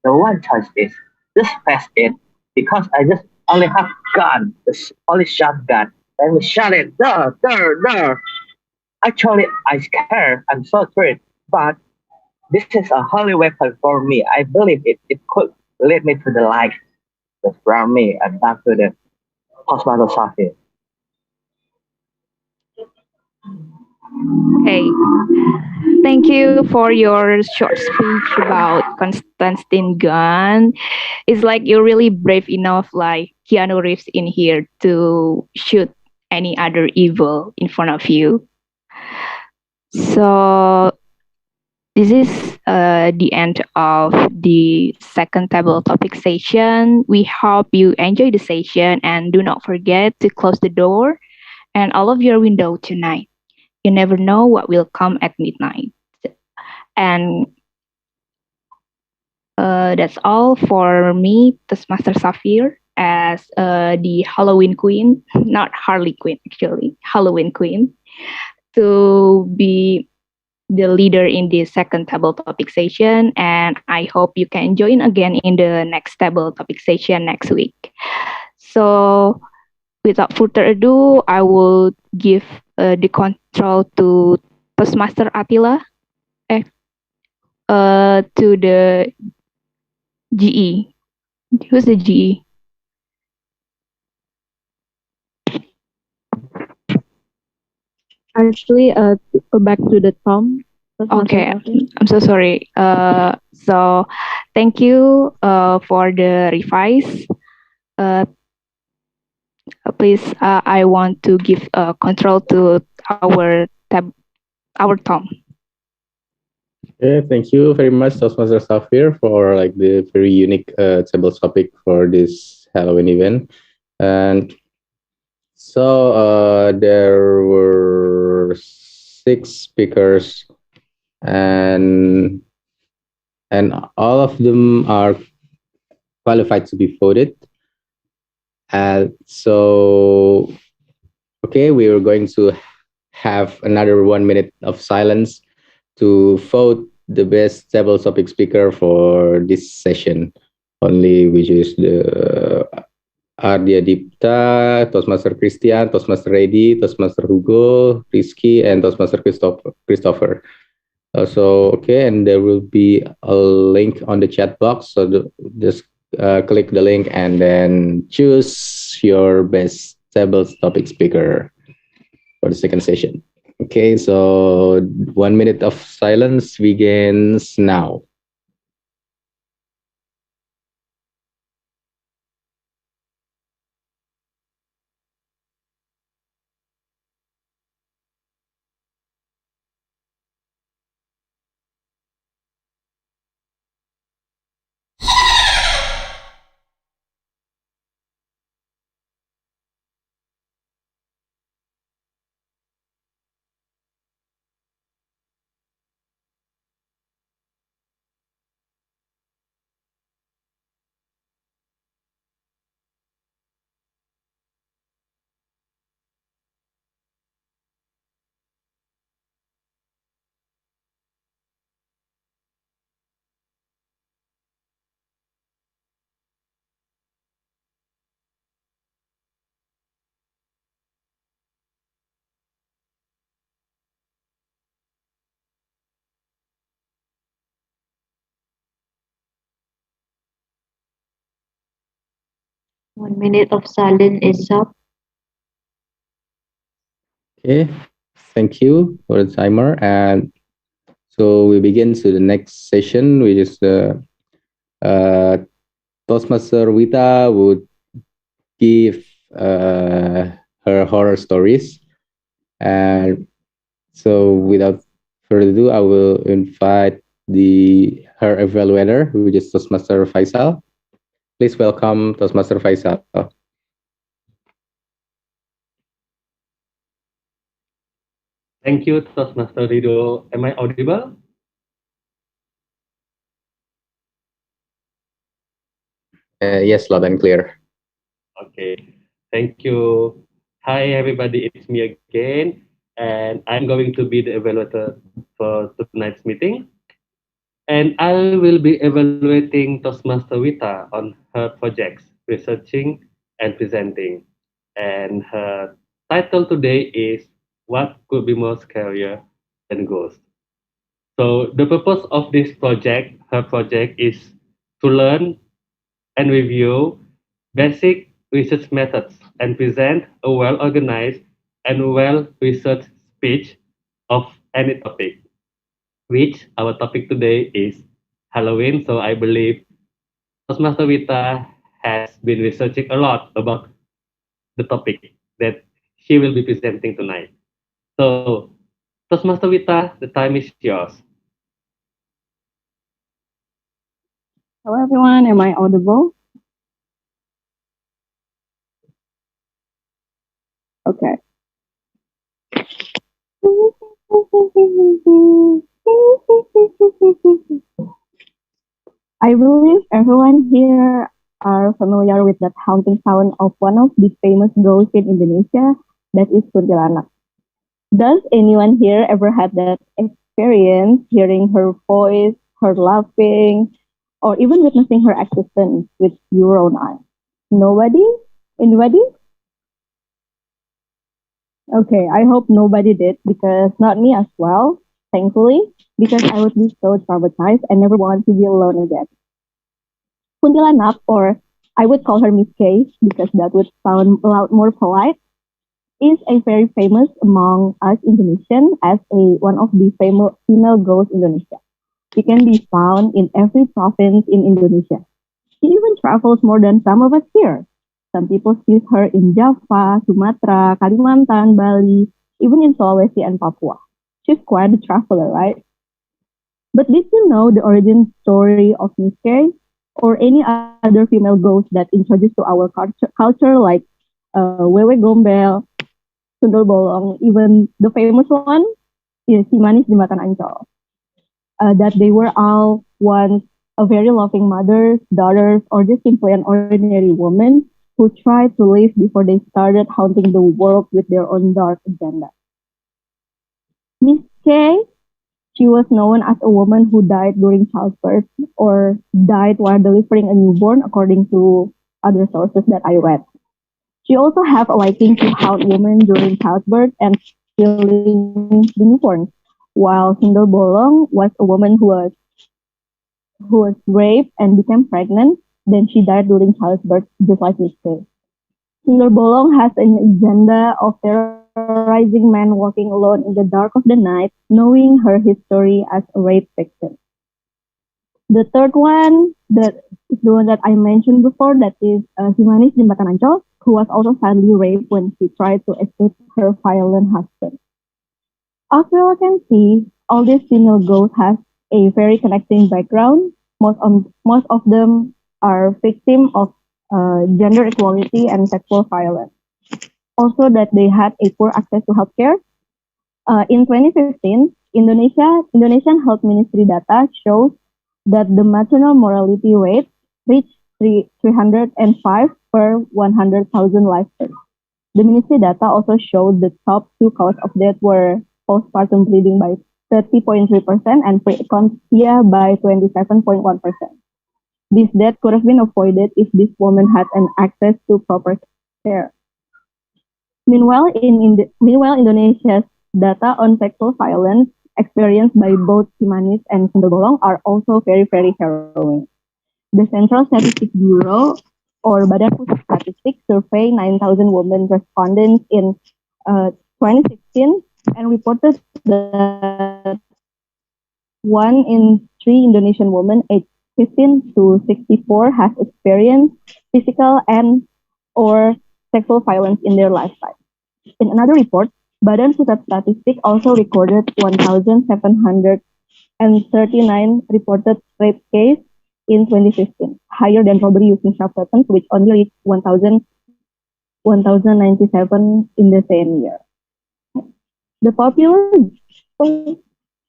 [SPEAKER 16] The one choice is just face it because I just only have gun, the only shotgun. Let me shot it. There. Actually, I scared. I'm so afraid. But this is a holy weapon for me. I believe it could lead me to the light that surround me and back to the Cosmos Sophie.
[SPEAKER 10] Okay, thank you for your short speech about Constantine Gunn. It's like you're really brave enough, like Keanu Reeves in here, to shoot any other evil in front of you. So this is the end of the second table topic session. We hope you enjoy the session and do not forget to close the door and all of your window tonight. You never know what will come at midnight. And that's all for me, Toastmaster Safir, as the Halloween Queen, not Harley Quinn, actually, Halloween Queen, to be the leader in the second table topic session. And I hope you can join again in the next table topic session next week. So, without further ado, I will give the control to Toastmaster Attila to the GE. Who's the GE?
[SPEAKER 17] Actually, back to the Tom.
[SPEAKER 10] Okay, I'm so sorry. So thank you for the revise. Uh, please, I want to give control to our Tom.
[SPEAKER 9] Yeah, thank you very much, Toastmaster Safir, for like the very unique table topic for this Halloween event. And so there were six speakers, and all of them are qualified to be voted. So okay, we are going to have another 1 minute of silence to vote the best table topic speaker for this session. Only which is the Ardia Dipta, Toastmaster Christian, Toastmaster Reddy, Toastmaster Hugo, Rizky, and Toastmaster Christopher. So okay, and there will be a link on the chat box. So just click the link and then choose your best table topic speaker for the second session. Okay, so 1 minute of silence begins now.
[SPEAKER 5] One minute of silence is up.
[SPEAKER 9] Okay, thank you for the timer. And so we begin to the next session, which is the Toastmaster Wita would give her horror stories. And so without further ado, I will invite her evaluator, which is Toastmaster Faisal. Please welcome Toastmaster Faisal.
[SPEAKER 4] Thank you, Toastmaster Rido. Am I audible?
[SPEAKER 9] Yes, loud and clear.
[SPEAKER 4] Okay, thank you. Hi, everybody, it's me again, and I'm going to be the evaluator for tonight's meeting. And I will be evaluating Toastmaster Wita on her projects, researching and presenting. And her title today is What Could Be More Scarier Than Ghosts? So the purpose of this project, her project, is to learn and review basic research methods and present a well-organized and well-researched speech of any topic, which our topic today is Halloween. So I believe Toastmaster Vita has been researching a lot about the topic that she will be presenting tonight. So, Toastmaster Vita, the time is yours.
[SPEAKER 17] Hello, everyone. Am I audible? Okay. I believe everyone here are familiar with that haunting sound of one of the famous ghosts in Indonesia, that is kuntilanak. Does anyone here ever had that experience hearing her voice, her laughing, or even witnessing her existence with your own eyes? Nobody? Anybody? Okay, I hope nobody did because not me as well, thankfully, because I would be so traumatized and never want to be alone again. Kuntilanak, or I would call her Miss K because that would sound a lot more polite, is a very famous among us Indonesian as a one of the famous female ghosts in Indonesia. She can be found in every province in Indonesia. She even travels more than some of us here. Some people see her in Java, Sumatra, Kalimantan, Bali, even in Sulawesi and Papua. She's quite a traveler, right? But did you know the origin story of Miss K or any other female ghost that introduced to our culture like Wewe Gombel, Sundel Bolong, even the famous one is Si Manis Jembatan Ancol. That they were all once a very loving mothers, daughters, or just simply an ordinary woman who tried to live before they started haunting the world with their own dark agenda. Miss K, she was known as a woman who died during childbirth or died while delivering a newborn, according to other sources that I read. She also have a liking to haunt women during childbirth and killing the newborn, while Sundel Bolong was a woman who was raped and became pregnant. Then she died during childbirth, just like Miss K. Sundel Bolong has an agenda of terrorizing men walking alone in the dark of the night, knowing her history as a rape victim. The third one, that is the one that I mentioned before, that is Himanis Jembatan Ancol, who was also sadly raped when she tried to escape her violent husband. As well, I can see all these female ghosts have a very connecting background. Most of them are victims of gender equality and sexual violence. Also, that they had a poor access to healthcare. In 2015, Indonesian Health Ministry data shows that the maternal mortality rate reached 305 per 100,000 live births. The ministry data also showed the top two causes of death were postpartum bleeding by 30.3% and preeclampsia by 27.1%. This death could have been avoided if this woman had an access to proper care. Meanwhile, Indonesia's data on sexual violence experienced by both Simanis and Sundel are also very, very harrowing. The Central Statistics Bureau or Badan Pusat Statistik surveyed 9,000 women respondents in 2016 and reported that 1 in 3 Indonesian women aged 15 to 64 has experienced physical and or sexual violence in their lifetime. In another report, Badan Pusat Statistik also recorded 1,739 reported rape cases in 2015, higher than robbery using sharp weapons, which only reached 1,097 in the same year. The popular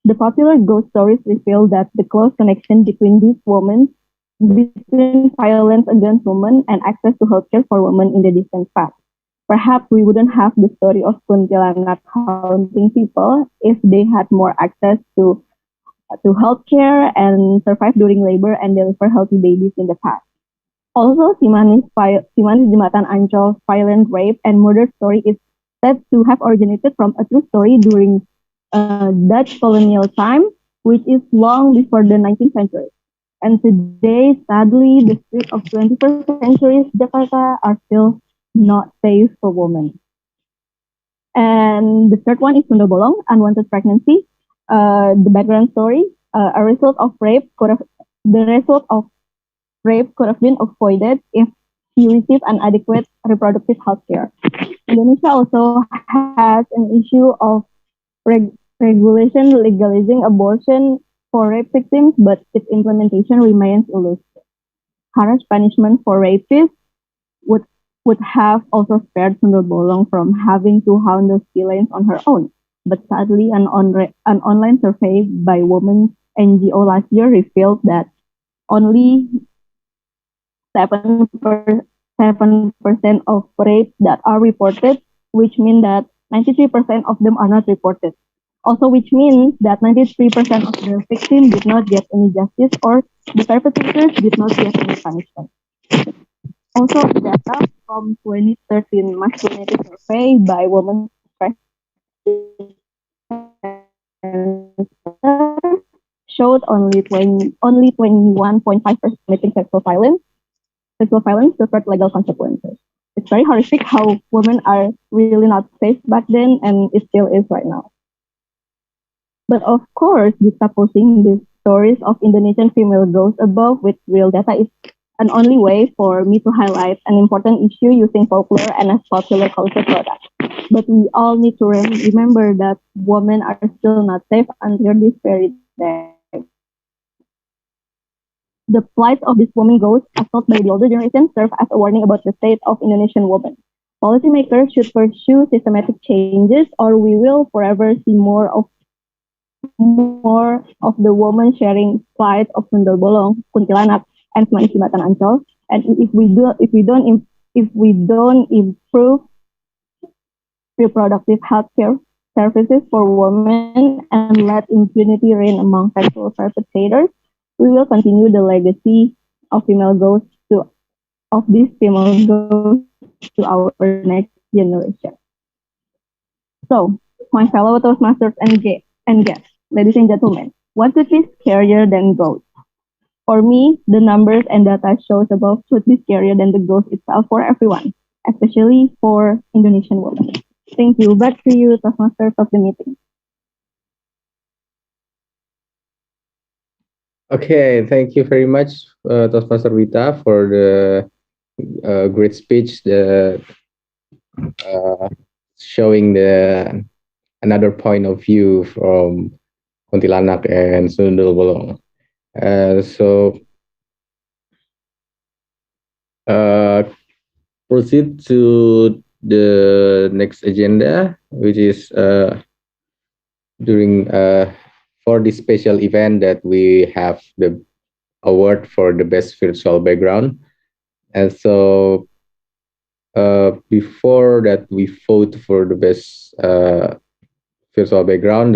[SPEAKER 17] the popular ghost stories reveal that the close connection between these women, between violence against women and access to healthcare for women in the distant past. Perhaps we wouldn't have the story of kuntilanak haunting people if they had more access to healthcare and survive during labor and deliver healthy babies in the past. Also, Simanis Jembatan Ancol violent rape and murder story is said to have originated from a true story during Dutch colonial time, which is long before the 19th century. And today, sadly, the streets of 21st century Jakarta are still not safe for women. And the third one is Sunda Bolong, unwanted pregnancy. The background story, a result of rape could have the result of rape could have been avoided if he received an adequate reproductive health care. Indonesia also has an issue of regulation legalizing abortion for rape victims, but its implementation remains elusive. Harsh punishment for rapists would would have also spared Sundar Bolong from having to handle feelings on her own. But sadly, an online survey by Women's NGO last year revealed that only 7% of rapes that are reported, which means that 93% of them are not reported. Also, which means that 93% of the victims did not get any justice or the perpetrators did not get any punishment. Also, data from 2013 masculinity survey by Women's showed only 21.5% committing sexual violence suffered legal consequences. It's very horrific how women are really not safe back then, and it still is right now. But of course, juxtaposing the stories of Indonesian female ghosts above with real data is an only way for me to highlight an important issue using folklore and a popular culture product. But we all need to remember that women are still not safe until this very day. The plight of these women ghosts, as told by the older generation, serve as a warning about the state of Indonesian women. Policymakers should pursue systematic changes, or we will forever see more of the woman sharing plight of Sundal Bolong, Kuntilanak, and Semanis Jembatan Ancol. And if we don't improve reproductive health care services for women and let impunity reign among sexual perpetrators, we will continue the legacy of female ghosts of these female ghosts to our next generation. So, my fellow Toastmasters and guests, ladies and gentlemen, what could be scarier than ghosts? For me, the numbers and data shows above should be scarier than the ghost itself for everyone, especially for Indonesian women. Thank you. Back to you, Toastmasters of the meeting.
[SPEAKER 9] Okay, thank you very much, Toastmaster Vita, for the great speech, showing the another point of view from Kuntilanak and Sundul Bolong. So proceed to the next agenda, which is during for this special event that we have the award for the best virtual background. And so before that we vote for the best virtual background,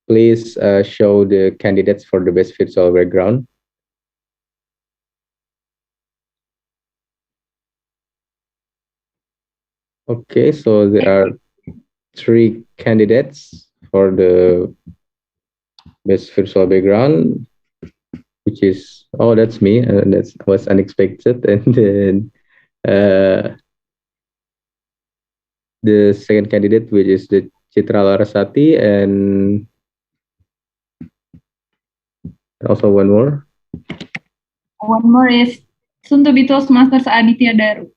[SPEAKER 9] please show the candidates for the best virtual background. Okay, so there are 3 candidates for the best virtual background, which is, oh, that's me, and that was unexpected. And then the second candidate, which is the Citra Larasati, and also one more.
[SPEAKER 2] One more is soon to be Toastmasters Aditya Daru.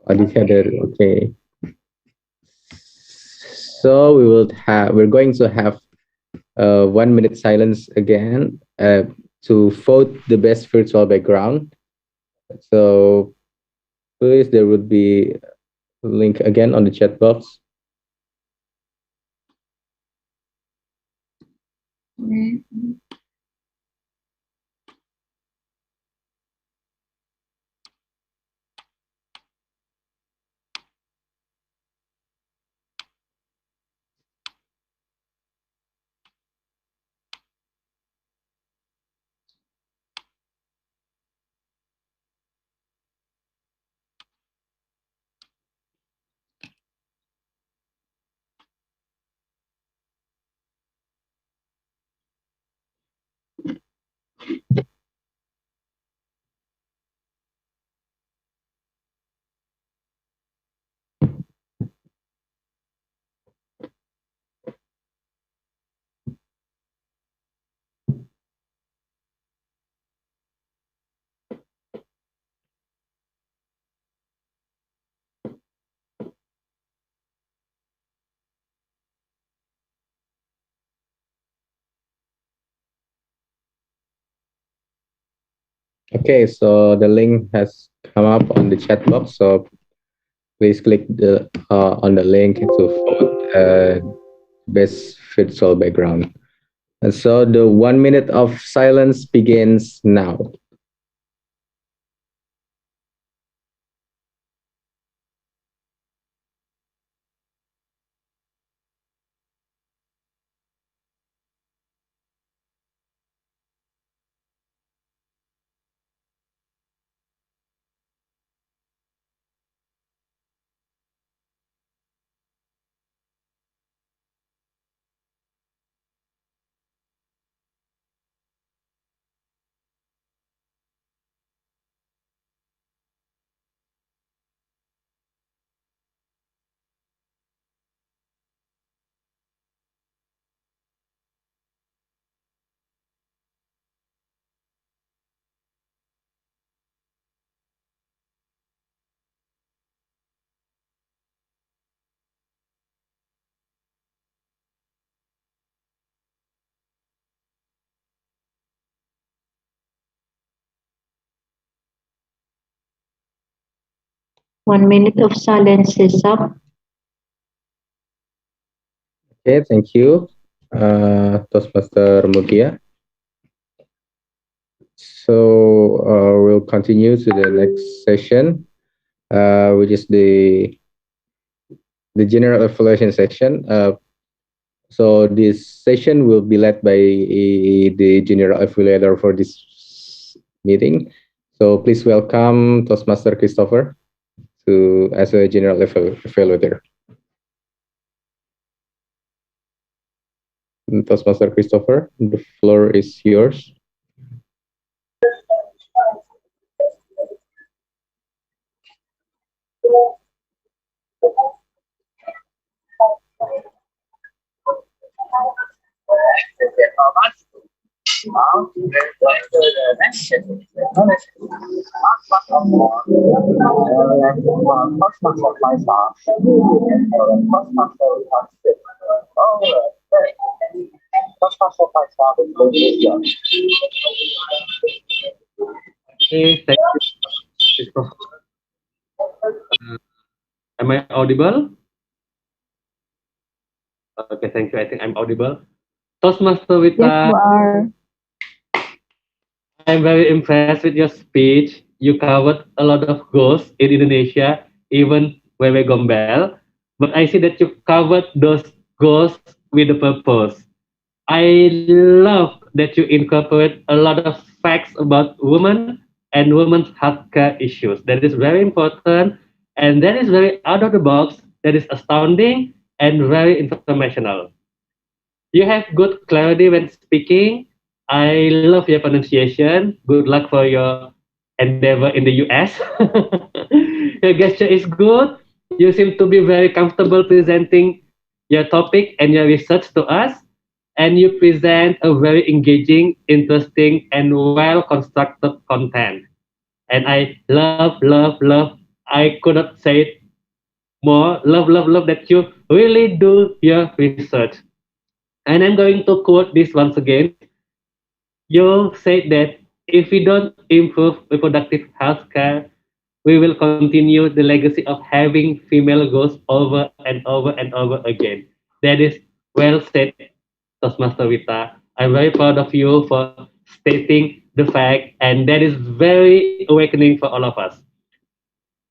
[SPEAKER 9] Aditya Daru, okay. So we're going to have 1 minute silence again to vote the best virtual background. So please, there would be a link again on the chat box. Okay, so the link has come up on the chat box. So please click the on the link to vote best virtual background. And so the 1 minute of silence begins now.
[SPEAKER 5] One minute of silence is up.
[SPEAKER 9] Okay, thank you, Toastmaster Mutia. So we'll continue to the next session, which is the general evaluation session. So this session will be led by the general evaluator for this meeting. So please welcome Toastmaster Christopher to as a general evaluator. Toastmaster Christopher, the floor is yours.
[SPEAKER 16] Thank you very much. Now, we're going to the next session. Toastmaster Faisal and Toastmaster Faisal. Oh, Toastmaster Faisal is going to
[SPEAKER 4] Okay, thank you, Christopher. Am I audible? Okay, thank you. I think I'm audible. Toastmaster
[SPEAKER 17] Yes,
[SPEAKER 4] Wita,
[SPEAKER 17] you are.
[SPEAKER 4] I'm very impressed with your speech. You covered a lot of goals in Indonesia, even Wewe Gombel. But I see that you covered those goals with a purpose. I love that you incorporate a lot of facts about women and women's healthcare issues. That is very important and that is very out of the box. That is astounding and very informational. You have good clarity when speaking. I love your pronunciation. Good luck for your endeavor in the US. Your gesture is good. You seem to be very comfortable presenting your topic and your research to us. And you present a very engaging, interesting, and well constructed content. And I love, love, love. I could not say it more. Love, love, love that you really do your research. And I'm going to quote this once again. You said that if we don't improve reproductive health care, we will continue the legacy of having female ghosts over and over and over again. That is well said, Toastmaster Vita. I'm very proud of you for stating the fact, and that is very awakening for all of us.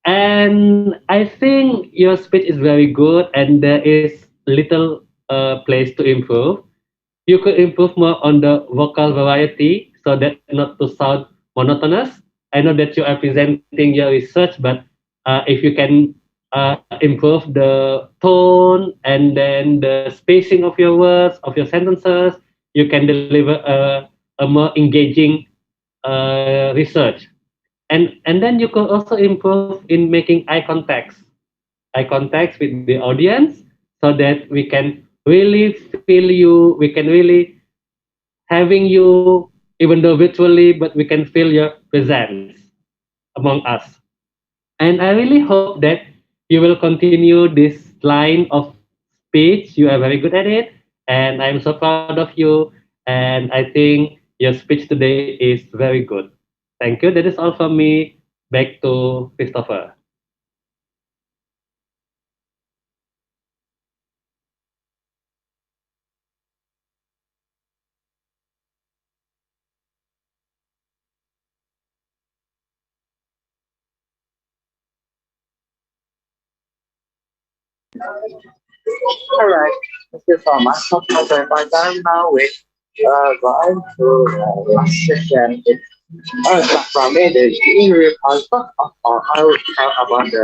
[SPEAKER 4] And I think your speech is very good, and there is little place to improve. You could improve more on the vocal variety so that not to sound monotonous. I know that you are presenting your research, but if you can improve the tone and then the spacing of your words, of your sentences, you can deliver a more engaging research. And then you could also improve in making eye contacts with the audience so that we can really feel you, we can really having you even though virtually, but we can feel your presence among us. And I really hope that you will continue this line of speech. You are very good at it, and I'm so proud of you. And I think your speech today is very good. Thank you. That is all from me. Back to Christopher.
[SPEAKER 16] All right. Thank you so much for my time now with going through the last session. From me, the injury part, first of all, I will talk about the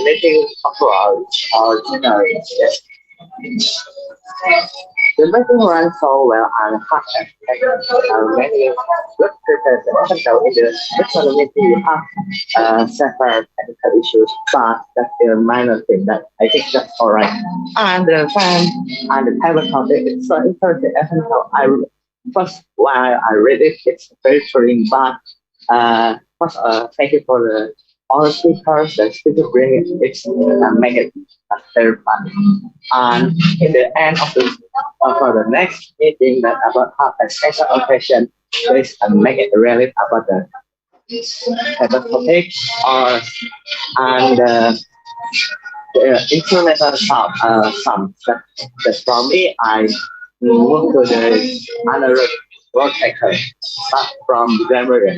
[SPEAKER 16] meeting approach or scenario. The meeting ran so well and hard and many good prepared so in the actual meeting you have several technical issues, but that's the minor thing that I think that's alright. And the fan and the table topic it's so interesting. Even though first while I read it, it's very thrilling, but first thank you for the all speakers, the speaker bring it, it's make it very fun. And in the end of the for the next meeting that about have a special occasion, please make it relevant about the topic or and the instrumental sound some that from me I move to the another work taker start from grammar.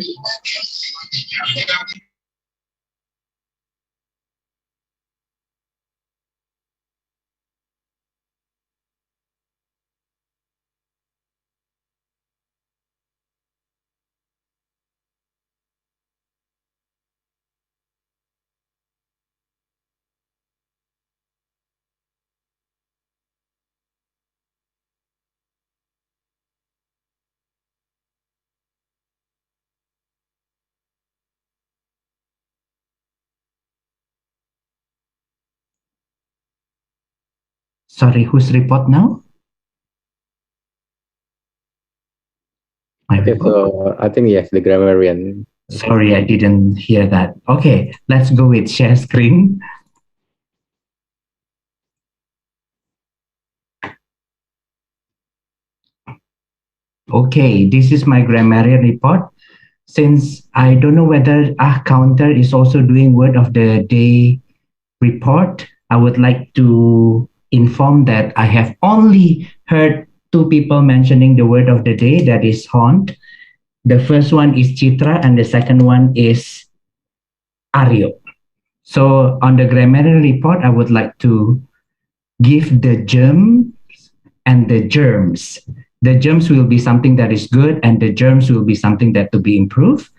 [SPEAKER 11] Sorry, whose report now? My
[SPEAKER 9] Okay,
[SPEAKER 11] report?
[SPEAKER 9] so I think yes, the grammarian.
[SPEAKER 11] Sorry, I didn't hear that. Okay, let's go with share screen. Okay, this is my grammarian report. Since I don't know whether counter is also doing word of the day report, I would like to inform that I have only heard two people mentioning the word of the day, that is haunt. The first one is Chitra and the second one is Aryo. So on the grammarian report, I would like to give the germs and the germs. The germs will be something that is good and the germs will be something that to be improved.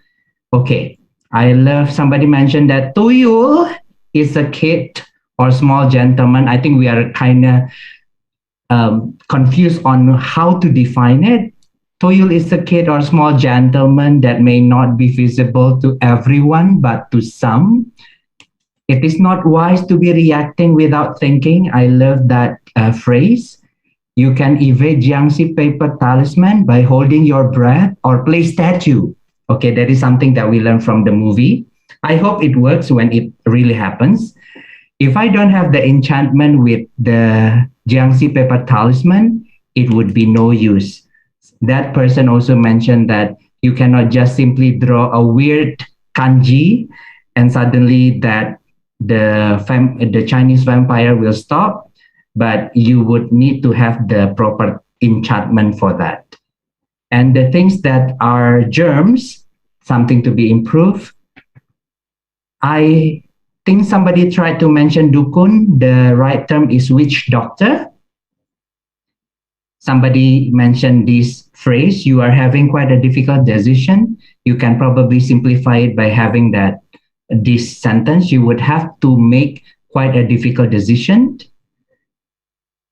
[SPEAKER 11] Okay, I love somebody mentioned that Tuyul is a kid or small gentleman. I think we are kind of confused on how to define it. Tuyul is a kid or small gentleman that may not be visible to everyone, but to some. It is not wise to be reacting without thinking. I love that phrase. You can evade Jiangxi paper talisman by holding your breath or play statue. Okay, that is something that we learned from the movie. I hope it works when it really happens. If I don't have the enchantment with the Jiangxi paper talisman, it would be no use. That person also mentioned that you cannot just simply draw a weird kanji and suddenly that the Chinese vampire will stop, but you would need to have the proper enchantment for that. And the things that are germs, something to be improved. I think somebody tried to mention dukun. The right term is witch doctor. Somebody mentioned this phrase, you are having quite a difficult decision. You can probably simplify it by having that this sentence, you would have to make quite a difficult decision.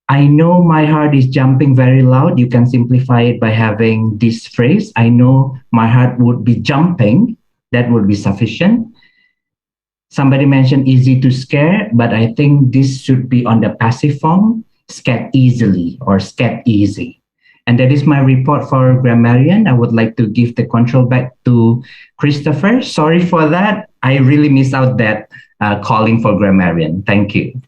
[SPEAKER 11] I know my heart is jumping very loud. You can simplify it by having this phrase. I know my heart would be jumping. That would be sufficient. Somebody mentioned easy to scare, but I think this should be on the passive form, scared easily or scared easy. And that is my report for grammarian. I would like to give the control back to Christopher. Sorry for that. I really missed out that calling for grammarian. Thank you.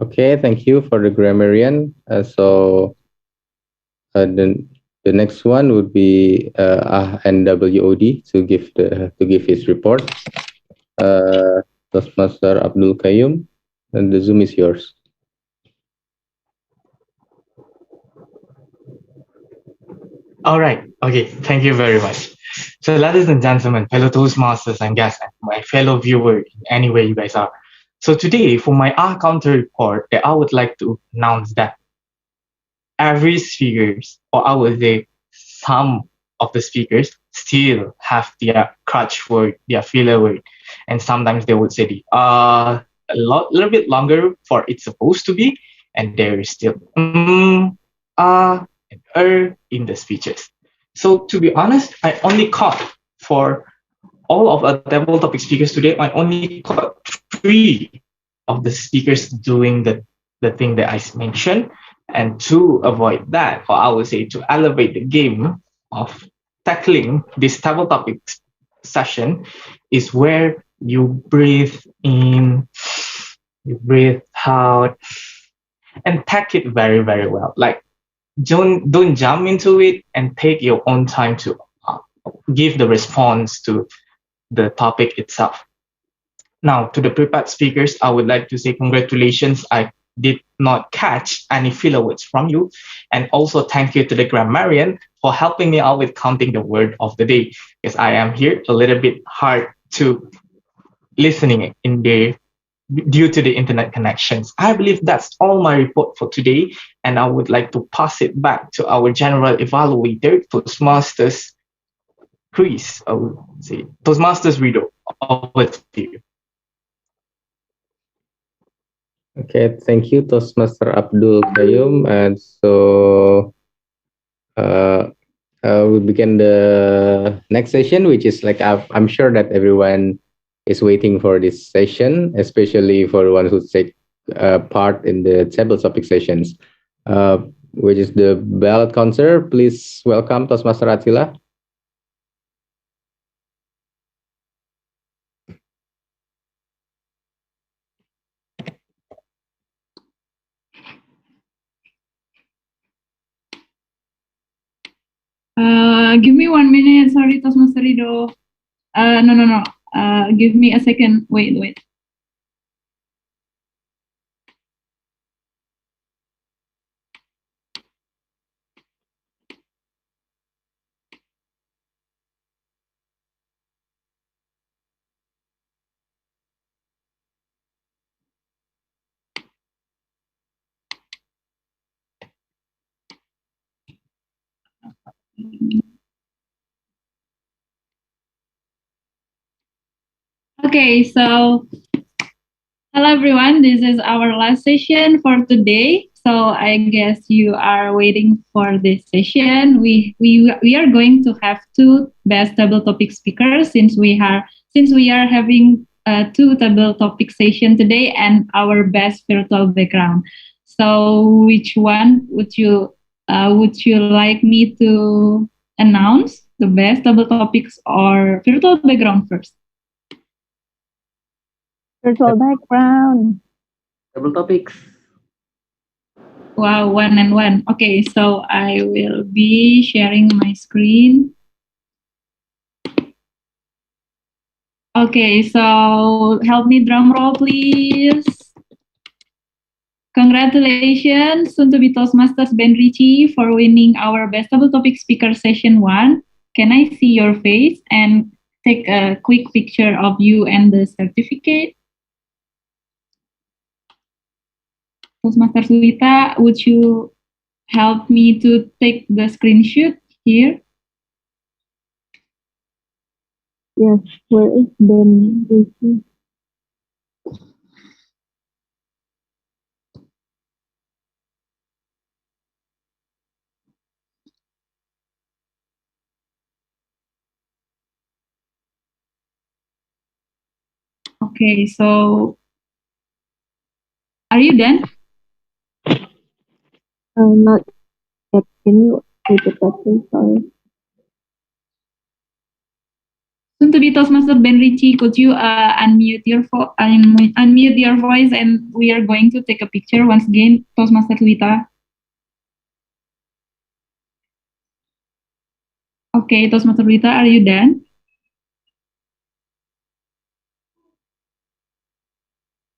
[SPEAKER 9] Okay, thank you for the grammarian. The next one would be NWOD to give his report. Toastmaster Abdul Qayyum, and the Zoom is yours.
[SPEAKER 18] All right. Okay. Thank you very much. So, ladies and gentlemen, fellow Toastmasters and guests, and my fellow viewer, anywhere you guys are. So, today, for my counter report, I would like to announce that every speakers, or I would say some of the speakers, still have their crutch word, their filler word, and sometimes they would say little bit longer for it's supposed to be, and there is still and in the speeches. So to be honest, I only caught for all of our table topic speakers today, I only caught 3 of the speakers doing the thing that I mentioned. And to avoid that, or I would say to elevate the game of tackling this table topic session, is where you breathe in, you breathe out, and tack it very, very well. Like don't jump into it, and take your own time to give the response to the topic itself. Now, to the prepared speakers, I would like to say congratulations. I did not catch any filler words from you. And also thank you to the grammarian for helping me out with counting the word of the day, because I am here a little bit hard to listening in there due to the internet connections. I believe that's all my report for today, and I would like to pass it back to our general evaluator, Toastmasters Chris. I would say Toastmasters Rido. Over to you.
[SPEAKER 9] Okay, thank you, Toastmaster Abdul Qayyum. And so we begin the next session, which is like I'm sure that everyone is waiting for this session, especially for the ones who take part in the table topic sessions, which is the ballot counter. Please welcome Toastmaster Attila.
[SPEAKER 2] Give me 1 minute. Sorry, Toastmaster Rido. No. Give me a second. Wait. Okay, so hello everyone. This is our last session for today. So I guess you are waiting for this session. We are going to have 2 best table topic speakers, since we are having 2 table topic session today, and our best virtual background. So which one would you like me to announce, the best table topics or virtual background first?
[SPEAKER 17] Virtual background.
[SPEAKER 8] Table topics.
[SPEAKER 2] Wow, 1 and 1. Okay, so I will be sharing my screen. Okay, so help me drum roll, please. Congratulations, soon-to-be Toastmasters Ben Richie, for winning our Best Table Topic Speaker Session 1. Can I see your face and take a quick picture of you and the certificate? Toastmaster Suwita, would you help me to take the screenshot here?
[SPEAKER 17] Yes, where is Ben Richie?
[SPEAKER 2] Okay, so are you done?
[SPEAKER 17] Not yet. Can you repeat that, please? Sorry.
[SPEAKER 2] Soon to be Toastmaster Ben Richie, could you unmute your voice, and we are going to take a picture once again, Toastmaster Lita. Okay, Toastmaster Lita, are you done?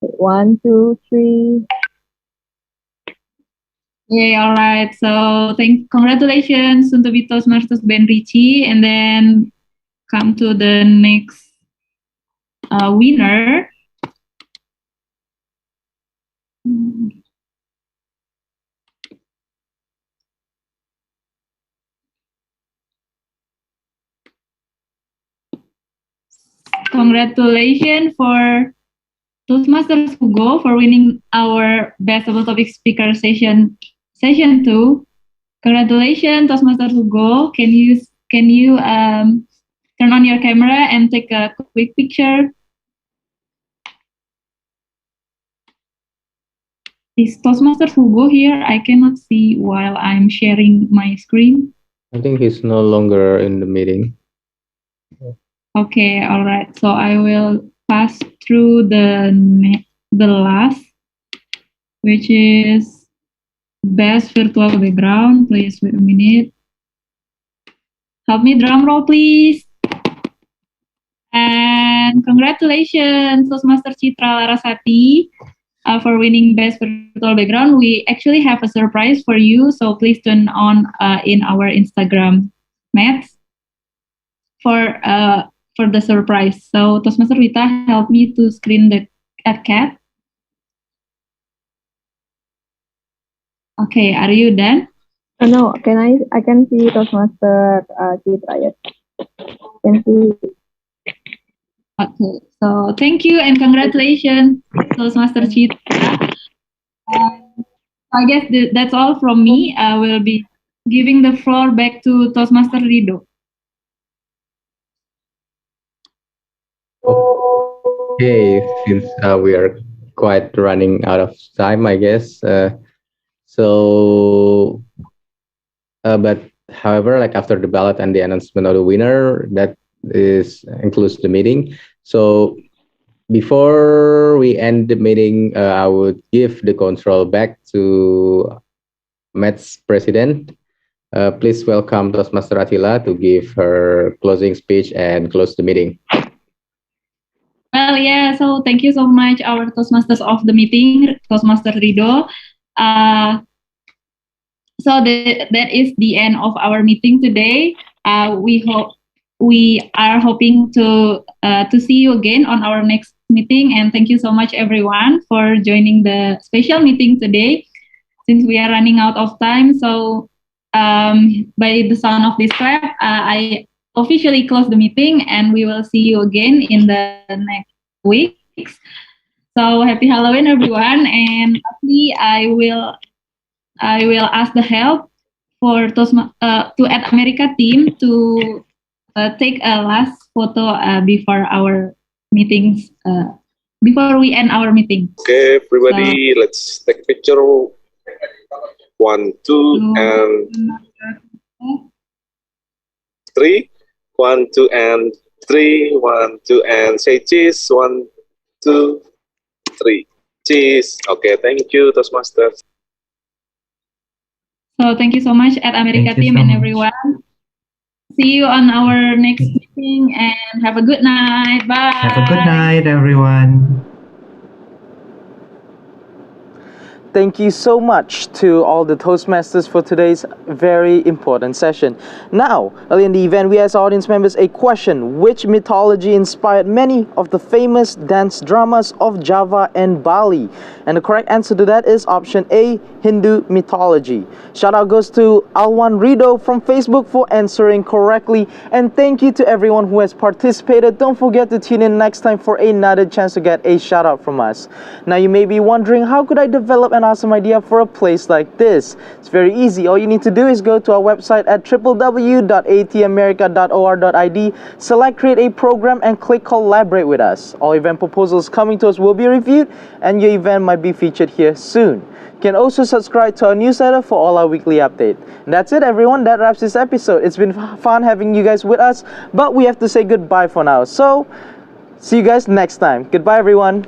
[SPEAKER 17] One, two, three.
[SPEAKER 2] Yeah, all right. So congratulations, soon to be Toastmasters Ben Richie, and then come to the next winner. Congratulations for Toastmasters Hugo for winning our Best Double Topic Speaker session 2. Congratulations, Toastmasters Hugo. Can you turn on your camera and take a quick picture? Is Toastmaster Hugo here? I cannot see while I'm sharing my screen.
[SPEAKER 9] I think he's no longer in the meeting.
[SPEAKER 2] Okay, all right. So I will pass through the last, which is best virtual background. Please wait a minute. Help me drum roll, please. And congratulations, Toastmaster Citra Larasati, for winning best virtual background. We actually have a surprise for you, so please turn on in our Instagram Mats for the surprise. So Toastmaster Rita, help me to screen the cat. Okay, are you done?
[SPEAKER 17] No, I can see Toastmaster Citra, yes. Can see.
[SPEAKER 2] Okay, so thank you and congratulations, Toastmaster Citra. I guess that's all from me. I will be giving the floor back to Toastmaster Rido.
[SPEAKER 9] Okay, since we are quite running out of time, I guess. But however, like after the ballot and the announcement of the winner, that includes the meeting. So before we end the meeting, I would give the control back to Met's president. Please welcome Toastmaster Attila to give her closing speech and close the meeting.
[SPEAKER 2] Well, yeah, so thank you so much, our Toastmasters of the meeting, Toastmaster Rido. So that is the end of our meeting today. We are hoping to see you again on our next meeting, and thank you so much everyone for joining the special meeting today. Since we are running out of time, so by the sound of this clap, I officially close the meeting, and we will see you again in the next weeks. So happy Halloween, everyone! And lastly, I will ask the help for to At America team to take a last photo before our meetings. Before we end our meeting.
[SPEAKER 19] Okay, everybody, let's take a picture. 1, 2, and 3. 1, 2, and 3. 1, 2, and say cheese. 1, 2, 3. Cheese. Okay, thank you, Toastmasters.
[SPEAKER 2] So thank you so much at America team and everyone. See you on our next meeting and have a good night. Bye.
[SPEAKER 11] Have a good night, everyone.
[SPEAKER 1] Thank you so much to all the Toastmasters for today's very important session. Now, early in the event, we asked audience members a question: which mythology inspired many of the famous dance dramas of Java and Bali? And the correct answer to that is option A, Hindu mythology. Shout out goes to Alwan Rido from Facebook for answering correctly. And thank you to everyone who has participated. Don't forget to tune in next time for another chance to get a shout out from us. Now, you may be wondering, how could I develop an awesome idea for a place like this? It's very easy. All you need to do is go to our website at www.atamerica.or.id, select create a program, and click collaborate with us. All event proposals coming to us will be reviewed, and your event might be featured here soon. You can also subscribe to our newsletter for all our weekly update. And that's it, everyone. That wraps this episode. It's been fun having you guys with us, but we have to say goodbye for now. So, see you guys next time. Goodbye, everyone.